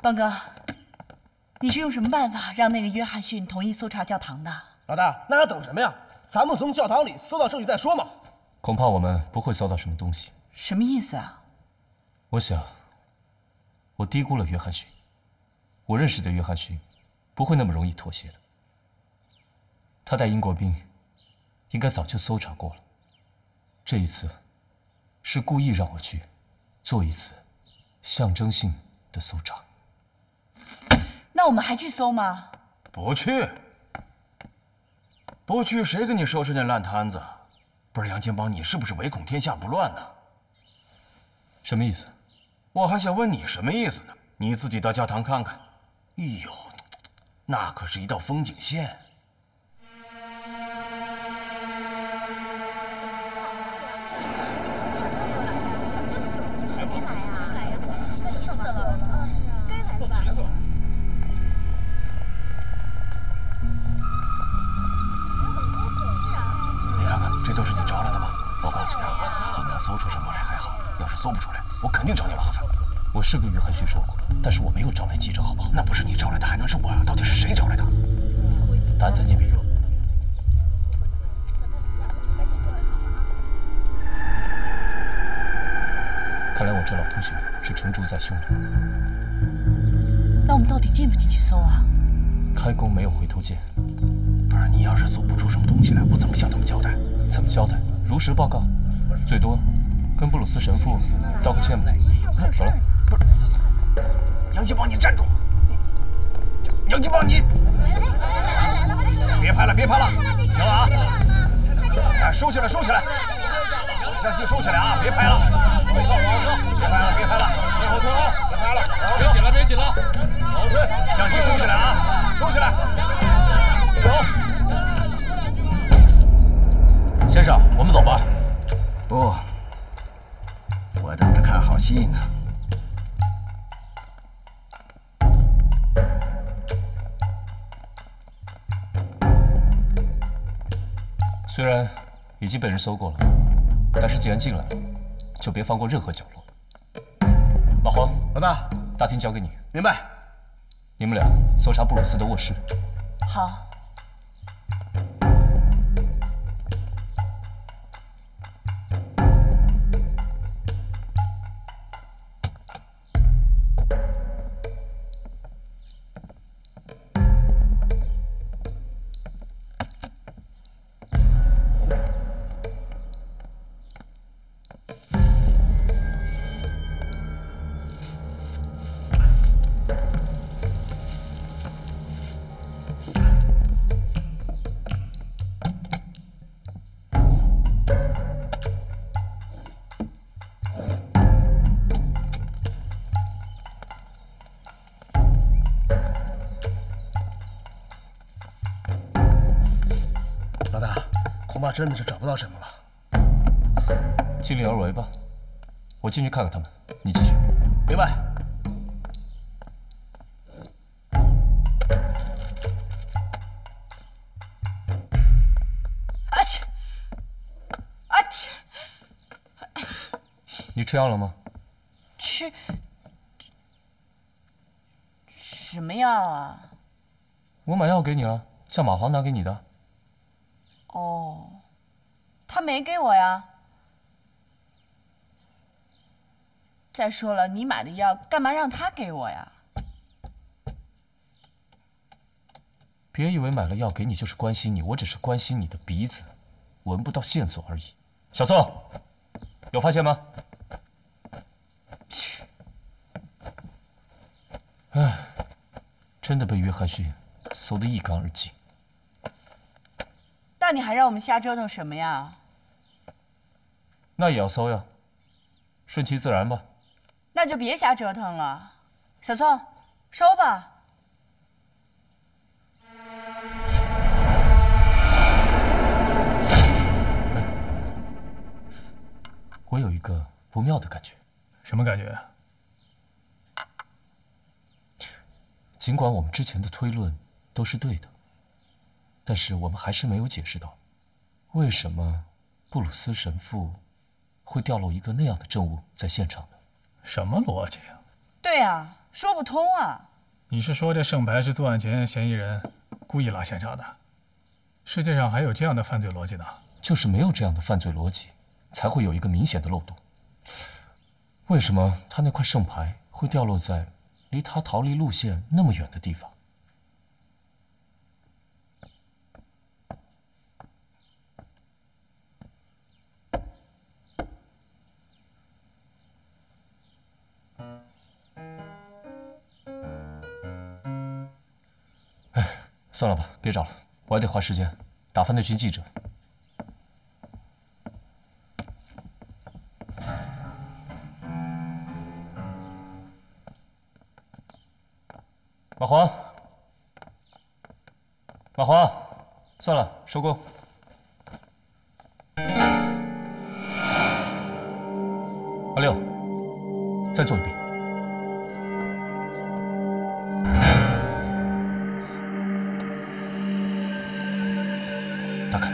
邦哥，你是用什么办法让那个约翰逊同意搜查教堂的？老大，那还等什么呀？咱们从教堂里搜到证据再说嘛。恐怕我们不会搜到什么东西。什么意思啊？我想，我低估了约翰逊。我认识的约翰逊，不会那么容易妥协的。他带英国兵，应该早就搜查过了。这一次，是故意让我去做一次象征性的搜查。那我们还去搜吗？不去，不去，谁给你收拾那烂摊子？不是杨金邦，你是不是唯恐天下不乱呢？什么意思？我还想问你什么意思呢？你自己到教堂看看。哎呦，那可是一道风景线。你看看，这都是你招来的吗？我告诉你啊，你能搜出什么来还好，要是搜不出来，我肯定找你麻烦。我是跟约翰逊说过，但是我没有招来记者，好不好？那不是你招来的，还能是我啊？到底是谁招来的？答案在那边。看来我这老同学是成竹在胸的。那我们到底进不进去搜啊？开弓没有回头箭。不是，你要是搜不出什么东西来，我怎么向他们交代？怎么交代？如实报告，最多跟布鲁斯神父道个歉吧。走了。不是，杨金邦，你站住！杨金邦，你别拍了，别拍了，行了啊！哎，收起来，收起来，相机收起来啊！别拍了，别拍了，别拍了，往后退啊！别拍了，别紧了，别紧了，往后退，相机收起来啊！收起来，走。先生，我们走吧。不，我等着看好戏呢。虽然已经被人搜过了，但是既然进来了，就别放过任何角落。老黄，老大，大厅交给你。明白。你们俩搜查布鲁斯的卧室。好。恐怕真的是找不到什么了。尽力而为吧，我进去看看他们，你继续。明白。阿切，阿切，你吃药了吗？吃什么药啊？我买药给你了，叫马华拿给你的。哦，他没给我呀。再说了，你买的药干嘛让他给我呀？别以为买了药给你就是关心你，我只是关心你的鼻子，闻不到线索而已。小宋，有发现吗？唉，真的被约翰逊搜得一干二净。那你还让我们瞎折腾什么呀？那也要搜呀，顺其自然吧。那就别瞎折腾了，小宋，收吧。哎，我有一个不妙的感觉。什么感觉？尽管我们之前的推论都是对的，但是我们还是没有解释到，为什么布鲁斯神父会掉落一个那样的证物在现场呢？什么逻辑啊？对啊，说不通啊！你是说这圣牌是作案前嫌疑人故意拉现场的？世界上还有这样的犯罪逻辑呢？就是没有这样的犯罪逻辑，才会有一个明显的漏洞。为什么他那块圣牌会掉落在离他逃离路线那么远的地方？哎，算了吧，别找了，我还得花时间打发那群记者。马华，马华，算了，收工。阿六，再做一遍。打开。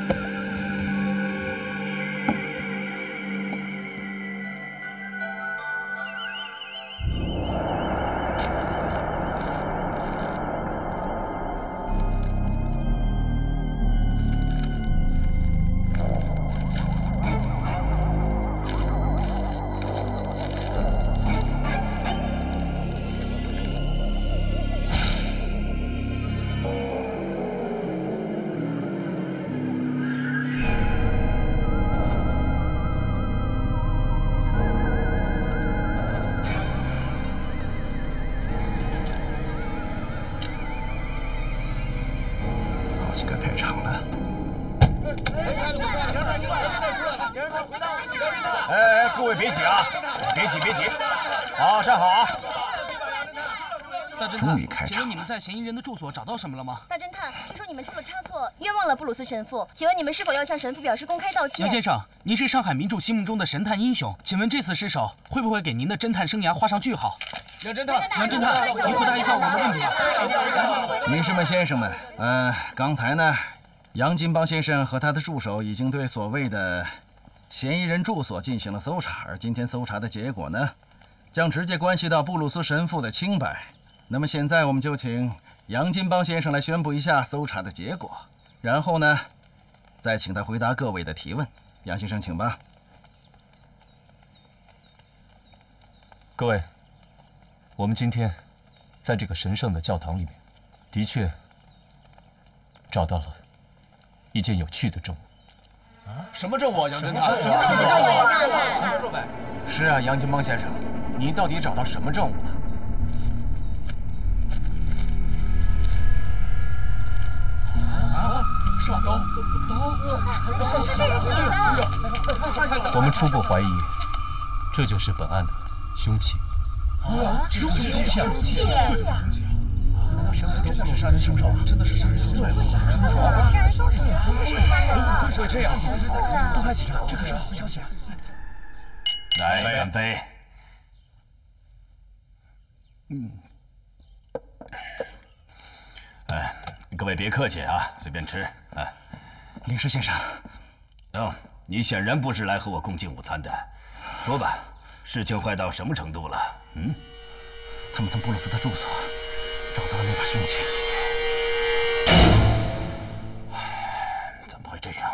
各位别急啊，别急别急，好，站好啊！大侦探，终于开场了。请问你们在嫌疑人的住所找到什么了吗？大侦探，听说你们出了差错，冤枉了布鲁斯神父，请问你们是否要向神父表示公开道歉？杨先生，您是上海民众心目中的神探英雄，请问这次失手会不会给您的侦探生涯画上句号？杨侦探，杨侦探，您回答一下我们的问题吧。女士们、先生们，刚才呢，杨金邦先生和他的助手已经对所谓的嫌疑人住所进行了搜查，而今天搜查的结果呢，将直接关系到布鲁斯神父的清白。那么现在我们就请杨金邦先生来宣布一下搜查的结果，然后呢，再请他回答各位的提问。杨先生，请吧。各位，我们今天在这个神圣的教堂里面，的确找到了一件有趣的证物。什么证物啊，杨侦探？是啊，杨金邦先生，你到底找到什么证物了？是吧？刀，是血的。我们初步怀疑，这就是本案的凶器。凶器啊！真的是杀人凶手啊！真的是杀人凶手！杀人凶手是杀人啊！怎么会这样？都快起来，这可是好消息啊！来，干杯！哎，各位别客气啊，随便吃。哎，领事先生，你显然不是来和我共进午餐的。说吧，事情坏到什么程度了？他们从布鲁斯的住所找到了那把凶器。怎么会这样？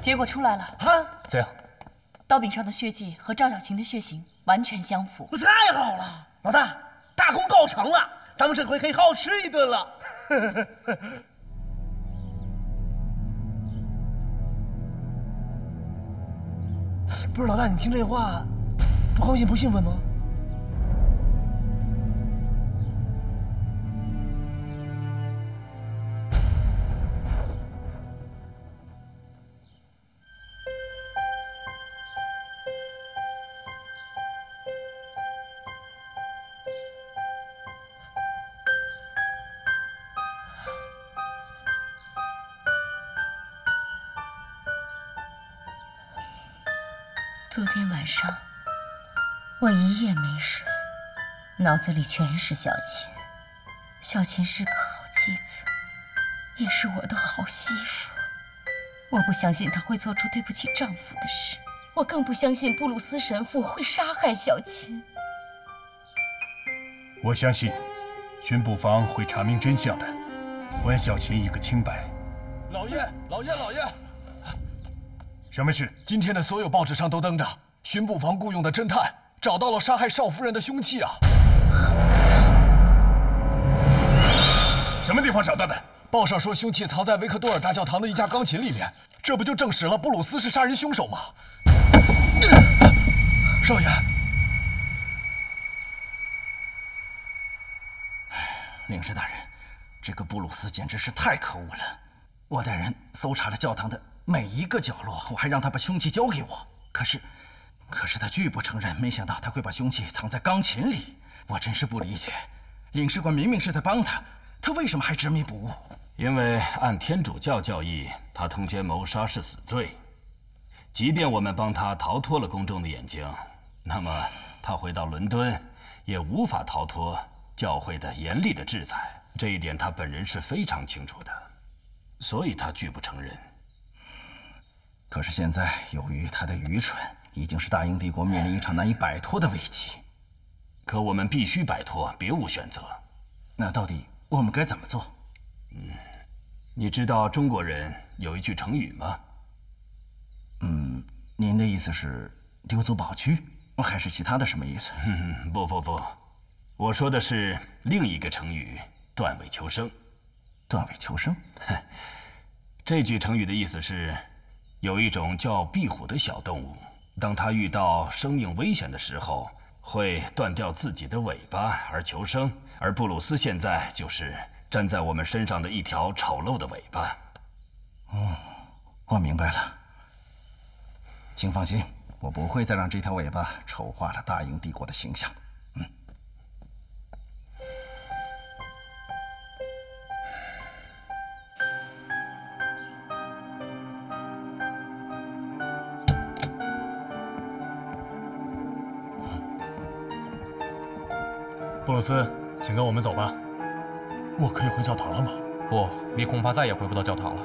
结果出来了啊！怎样？刀柄上的血迹和赵小琴的血型完全相符。太好了，老大，大功告成了，咱们这回可以好好吃一顿了。不是老大，你听这话，不高兴不兴奋吗？昨天晚上，我一夜没睡，脑子里全是小琴。小琴是个好妻子，也是我的好媳妇。我不相信她会做出对不起丈夫的事，我更不相信布鲁斯神父会杀害小琴。我相信，巡捕房会查明真相的，还小琴一个清白。老爷，老爷，老爷！什么事？今天的所有报纸上都登着，巡捕房雇佣的侦探找到了杀害少夫人的凶器啊！什么地方找到的？报上说凶器藏在维克多尔大教堂的一架钢琴里面，这不就证实了布鲁斯是杀人凶手吗？少爷，领事大人，这个布鲁斯简直是太可恶了！我带人搜查了教堂的每一个角落，我还让他把凶器交给我。可是他拒不承认。没想到他会把凶器藏在钢琴里，我真是不理解。领事馆明明是在帮他，他为什么还执迷不悟？因为按天主教教义，他通奸谋杀是死罪。即便我们帮他逃脱了公众的眼睛，那么他回到伦敦，也无法逃脱教会的严厉的制裁。这一点他本人是非常清楚的，所以他拒不承认。可是现在，由于他的愚蠢，已经是大英帝国面临一场难以摆脱的危机。可我们必须摆脱，别无选择。那到底我们该怎么做？你知道中国人有一句成语吗？您的意思是丢卒保车，还是其他的什么意思？不，我说的是另一个成语“断尾求生”。断尾求生？这句成语的意思是，有一种叫壁虎的小动物，当它遇到生命危险的时候，会断掉自己的尾巴而求生。而布鲁斯现在就是粘在我们身上的一条丑陋的尾巴。我明白了。请放心，我不会再让这条尾巴丑化了大英帝国的形象。布鲁斯，请跟我们走吧。我可以回教堂了吗？不，你恐怕再也回不到教堂了。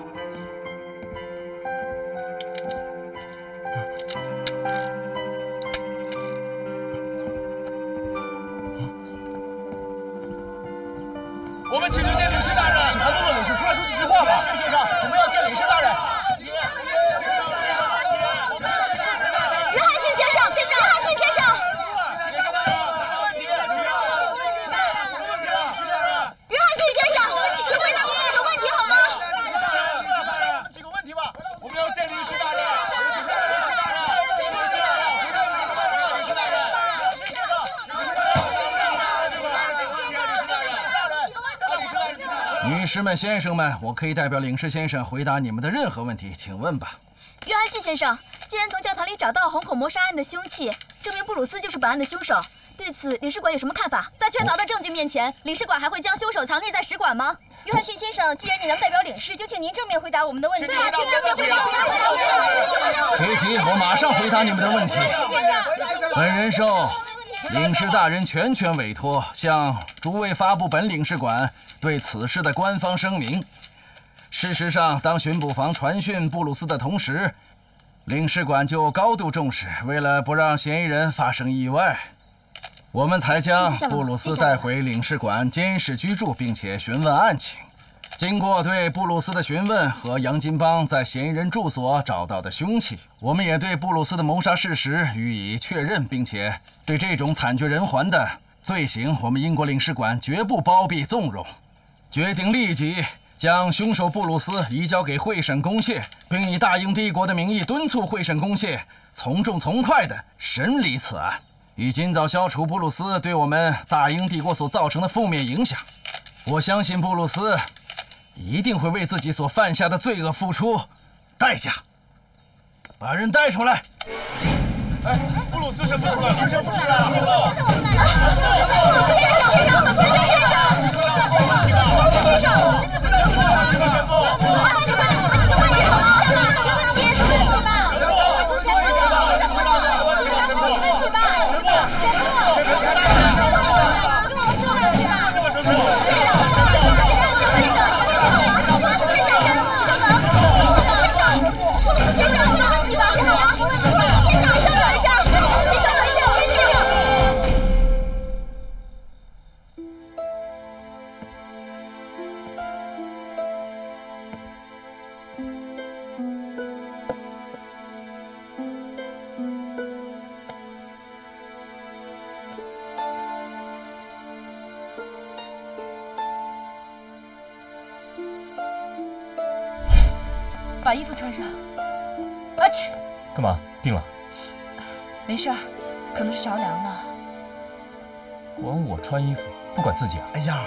我们请求见领事大人，请韩东的领事出来说几句话吧。先生，我们要见领事大人。约翰逊先生，约翰逊先生。约翰逊先生，请回答我们的问题好吗？几个问题吧。我们要见领事大人。女士们、先生们，我可以代表领事先生回答你们的任何问题，请问吧。约翰逊先生，既然从教堂里找到红口谋杀案的凶器，证明布鲁斯就是本案的凶手，对此领事馆有什么看法？在确凿的证据面前，领事馆还会将凶手藏匿在使馆吗？约翰逊先生，既然你能代表领事，就请您正面回答我们的问题。别急，我马上回答你们的问题。本人受领事大人全权委托，向诸位发布本领事馆对此事的官方声明。事实上，当巡捕房传讯布鲁斯的同时，领事馆就高度重视，为了不让嫌疑人发生意外，我们才将布鲁斯带回领事馆监视居住，并且询问案情。经过对布鲁斯的询问和杨金邦在嫌疑人住所找到的凶器，我们也对布鲁斯的谋杀事实予以确认，并且对这种惨绝人寰的罪行，我们英国领事馆绝不包庇纵容，决定立即将凶手布鲁斯移交给会审公廨，并以大英帝国的名义敦促会审公廨从重从快地审理此案，以尽早消除布鲁斯对我们大英帝国所造成的负面影响。我相信布鲁斯一定会为自己所犯下的罪恶付出代价。把人带出来！哎，布鲁斯神父出来了！神父出来了！先生！把衣服穿上。阿切，干嘛？病了？没事儿，可能是着凉了。管我穿衣服，不管自己啊！哎呀，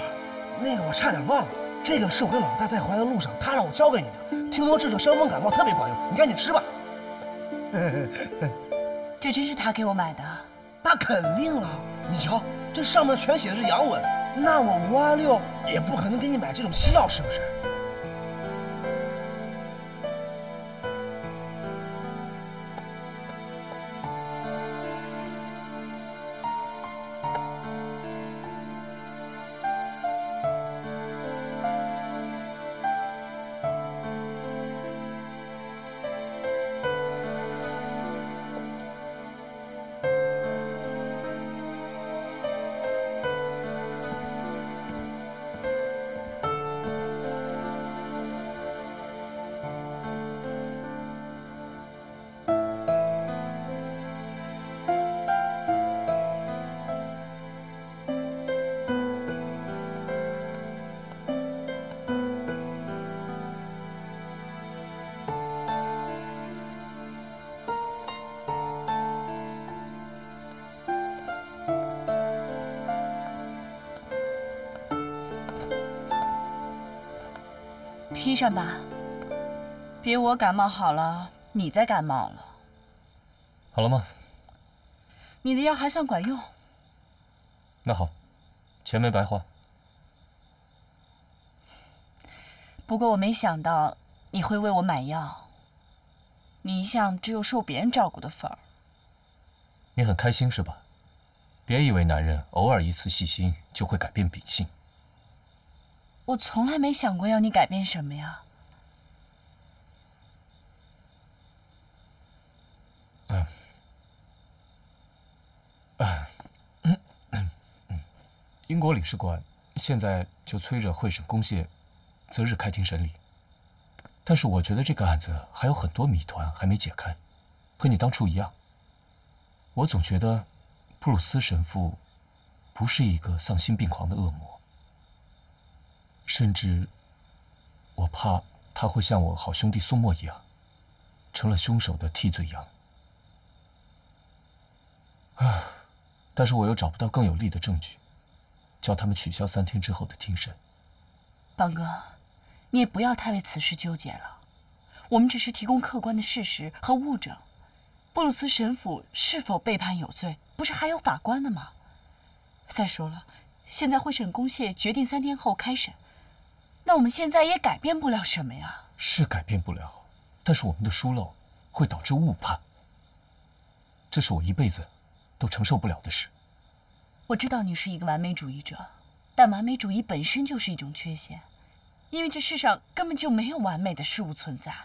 那个我差点忘了，这个是我跟老大在回来的路上，他让我交给你的。听说治这伤风感冒特别管用，你赶紧吃吧。这真是他给我买的？那肯定了，你瞧，这上面全写的是洋文，那我526也不可能给你买这种西药，是不是？披上吧，别我感冒好了，你再感冒了。好了吗？你的药还算管用。那好，钱没白花。不过我没想到你会为我买药，你一向只有受别人照顾的份儿。你很开心是吧？别以为男人偶尔一次细心就会改变秉性。我从来没想过要你改变什么呀。英国领事馆现在就催着会审公谢，择日开庭审理。但是我觉得这个案子还有很多谜团还没解开，和你当初一样。我总觉得布鲁斯神父不是一个丧心病狂的恶魔。甚至，我怕他会像我好兄弟苏沫一样，成了凶手的替罪羊。但是我又找不到更有力的证据，叫他们取消3天之后的庭审。邦哥，你也不要太为此事纠结了。我们只是提供客观的事实和物证。布鲁斯神父是否被判有罪，不是还有法官的吗？再说了，现在会审公谢决定3天后开审。那我们现在也改变不了什么呀。是改变不了，但是我们的疏漏会导致误判，这是我一辈子都承受不了的事。我知道你是一个完美主义者，但完美主义本身就是一种缺陷，因为这世上根本就没有完美的事物存在。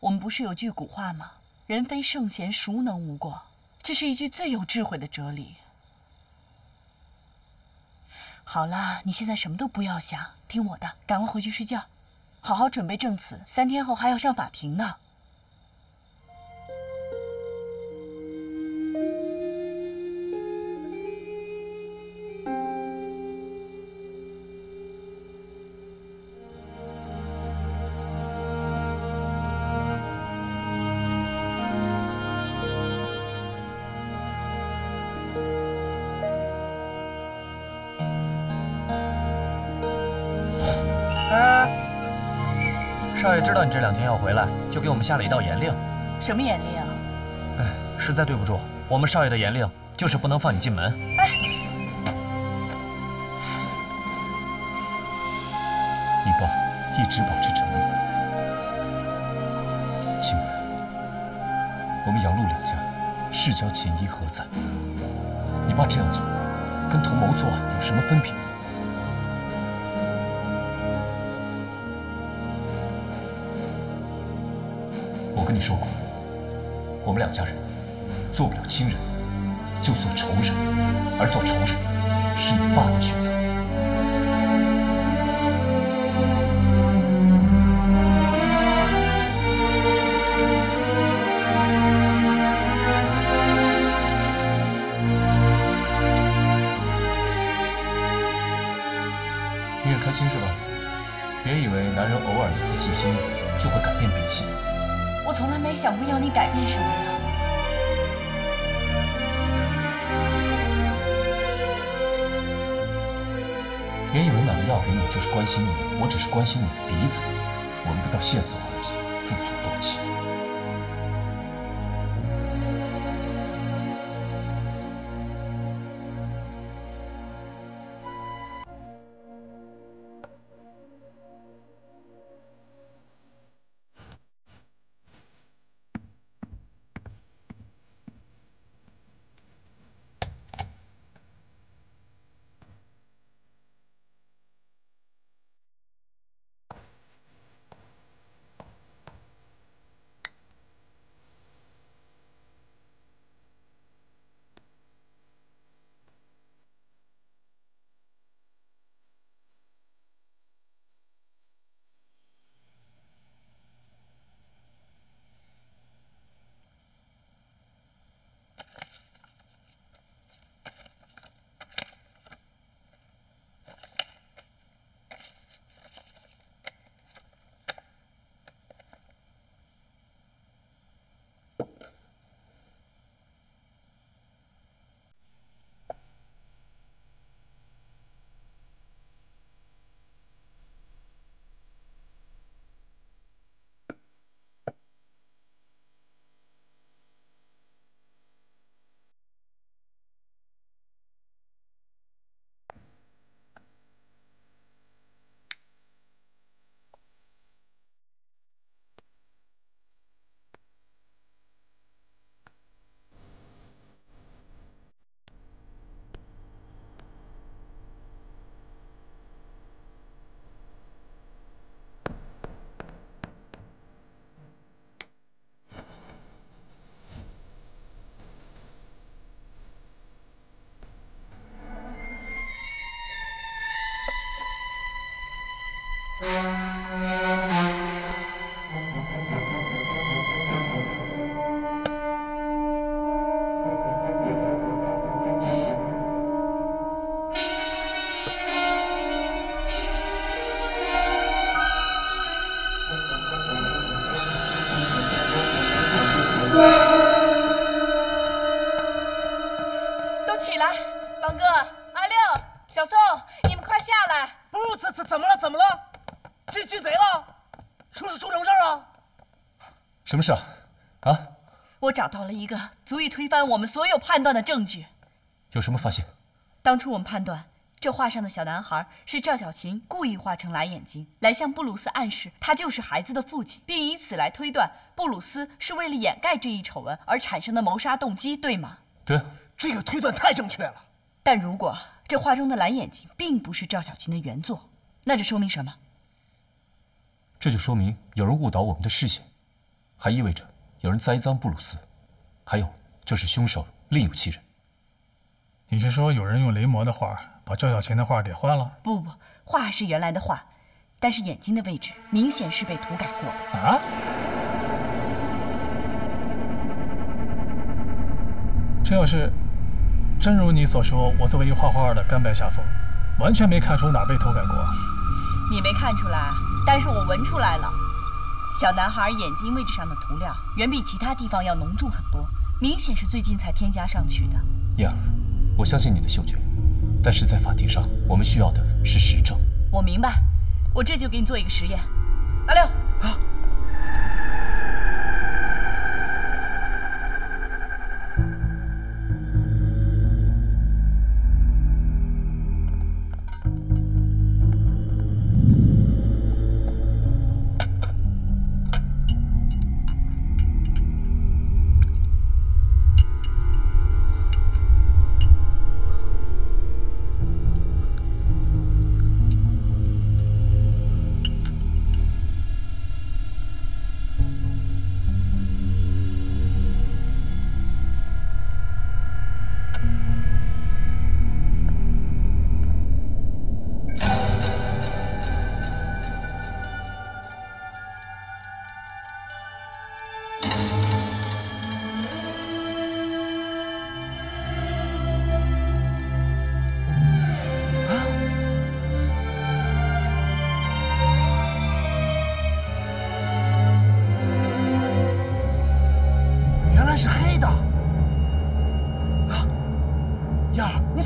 我们不是有句古话吗？人非圣贤，孰能无过？这是一句最有智慧的哲理。好了，你现在什么都不要想，听我的，赶快回去睡觉，好好准备证词，3天后还要上法庭呢。少爷知道你这2天要回来，就给我们下了一道严令。什么严令啊？实在对不住，我们少爷的严令就是不能放你进门。你爸一直保持沉默。请问，我们杨陆2家世交情谊何在？你爸这样做，跟同谋作案有什么分别？我跟你说过，我们2家人做不了亲人，就做仇人，而做仇人是你爸的选择。你很开心是吧？别以为男人偶尔一次细心就会改变秉性。我从来没想过要你改变什么呀。别以为买了要给你就是关心你，我只是关心你的鼻子，闻不到线索而已，自作多情。都起来，王哥、阿六、小宋，你们快下来！不是，怎么了？怎么了？记贼了？出什么事啊？什么事啊？啊？我找到了一个足以推翻我们所有判断的证据。有什么发现？当初我们判断，这画上的小男孩是赵小琴故意画成蓝眼睛，来向布鲁斯暗示他就是孩子的父亲，并以此来推断布鲁斯是为了掩盖这一丑闻而产生的谋杀动机，对吗？对，这个推断太正确了。但如果这画中的蓝眼睛并不是赵小琴的原作，那这说明什么？这就说明有人误导我们的视线，还意味着有人栽赃布鲁斯，还有就是凶手另有其人。你是说有人用临摹的画把赵小琴的画给换了？不，画还是原来的画，但是眼睛的位置明显是被涂改过的。啊？这要是真如你所说，我作为一个画画的甘拜下风，完全没看出哪被涂改过。你没看出来，但是我闻出来了。小男孩眼睛位置上的涂料远比其他地方要浓重很多，明显是最近才添加上去的。燕儿，我相信你的嗅觉，但是在法庭上，我们需要的是实证。我明白，我这就给你做一个实验。阿六，啊。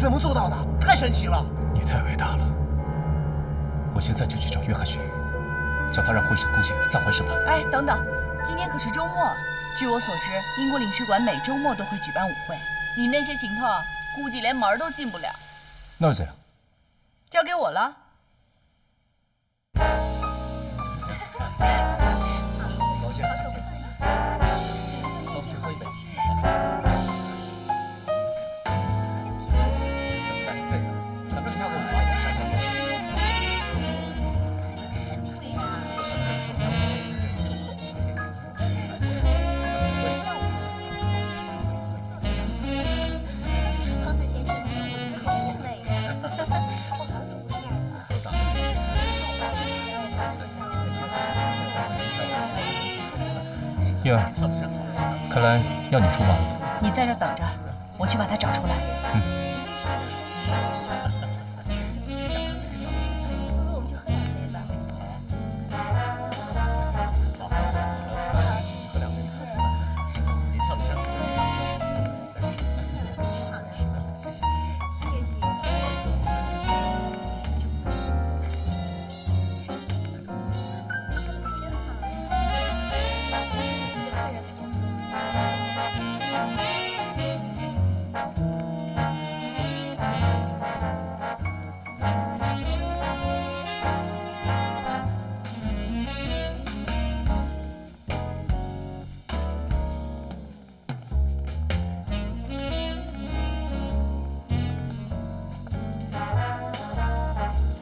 怎么做到的？太神奇了！你太伟大了，我现在就去找约翰逊，叫他让会审估计暂缓审判。哎，等等，今天可是周末，据我所知，英国领事馆每周末都会举办舞会，你那些行头估计连门都进不了。那又怎样？交给我了。高兴。走，去喝一杯。咱们今天给我们发一下。燕儿，看来要你出马。你在这等着，我去把他找出来。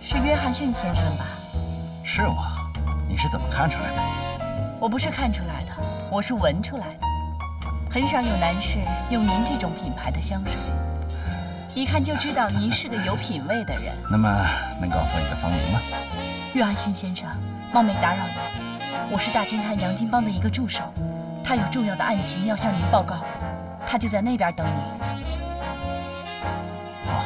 是约翰逊先生吧？是我，你是怎么看出来的？我不是看出来的，我是闻出来的。很少有男士用您这种品牌的香水，一看就知道您是个有品位的人。那么，能告诉我你的芳名吗？约翰逊先生，冒昧打扰您，我是大侦探杨金邦的一个助手，他有重要的案情要向您报告，他就在那边等你。好。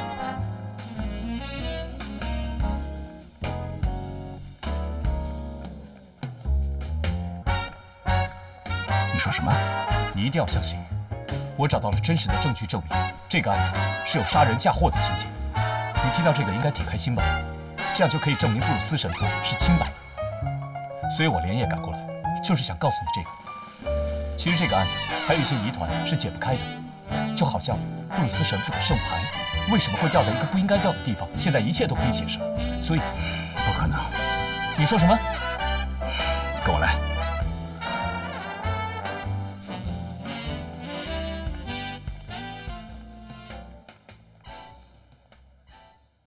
你说什么？你一定要相信，我找到了真实的证据，证明这个案子是有杀人嫁祸的情节。你听到这个应该挺开心吧？这样就可以证明布鲁斯神父是清白的。所以我连夜赶过来，就是想告诉你这个。其实这个案子还有一些疑团是解不开的，就好像布鲁斯神父的圣牌为什么会掉在一个不应该掉的地方，现在一切都可以解释了。所以，不可能。你说什么？跟我来。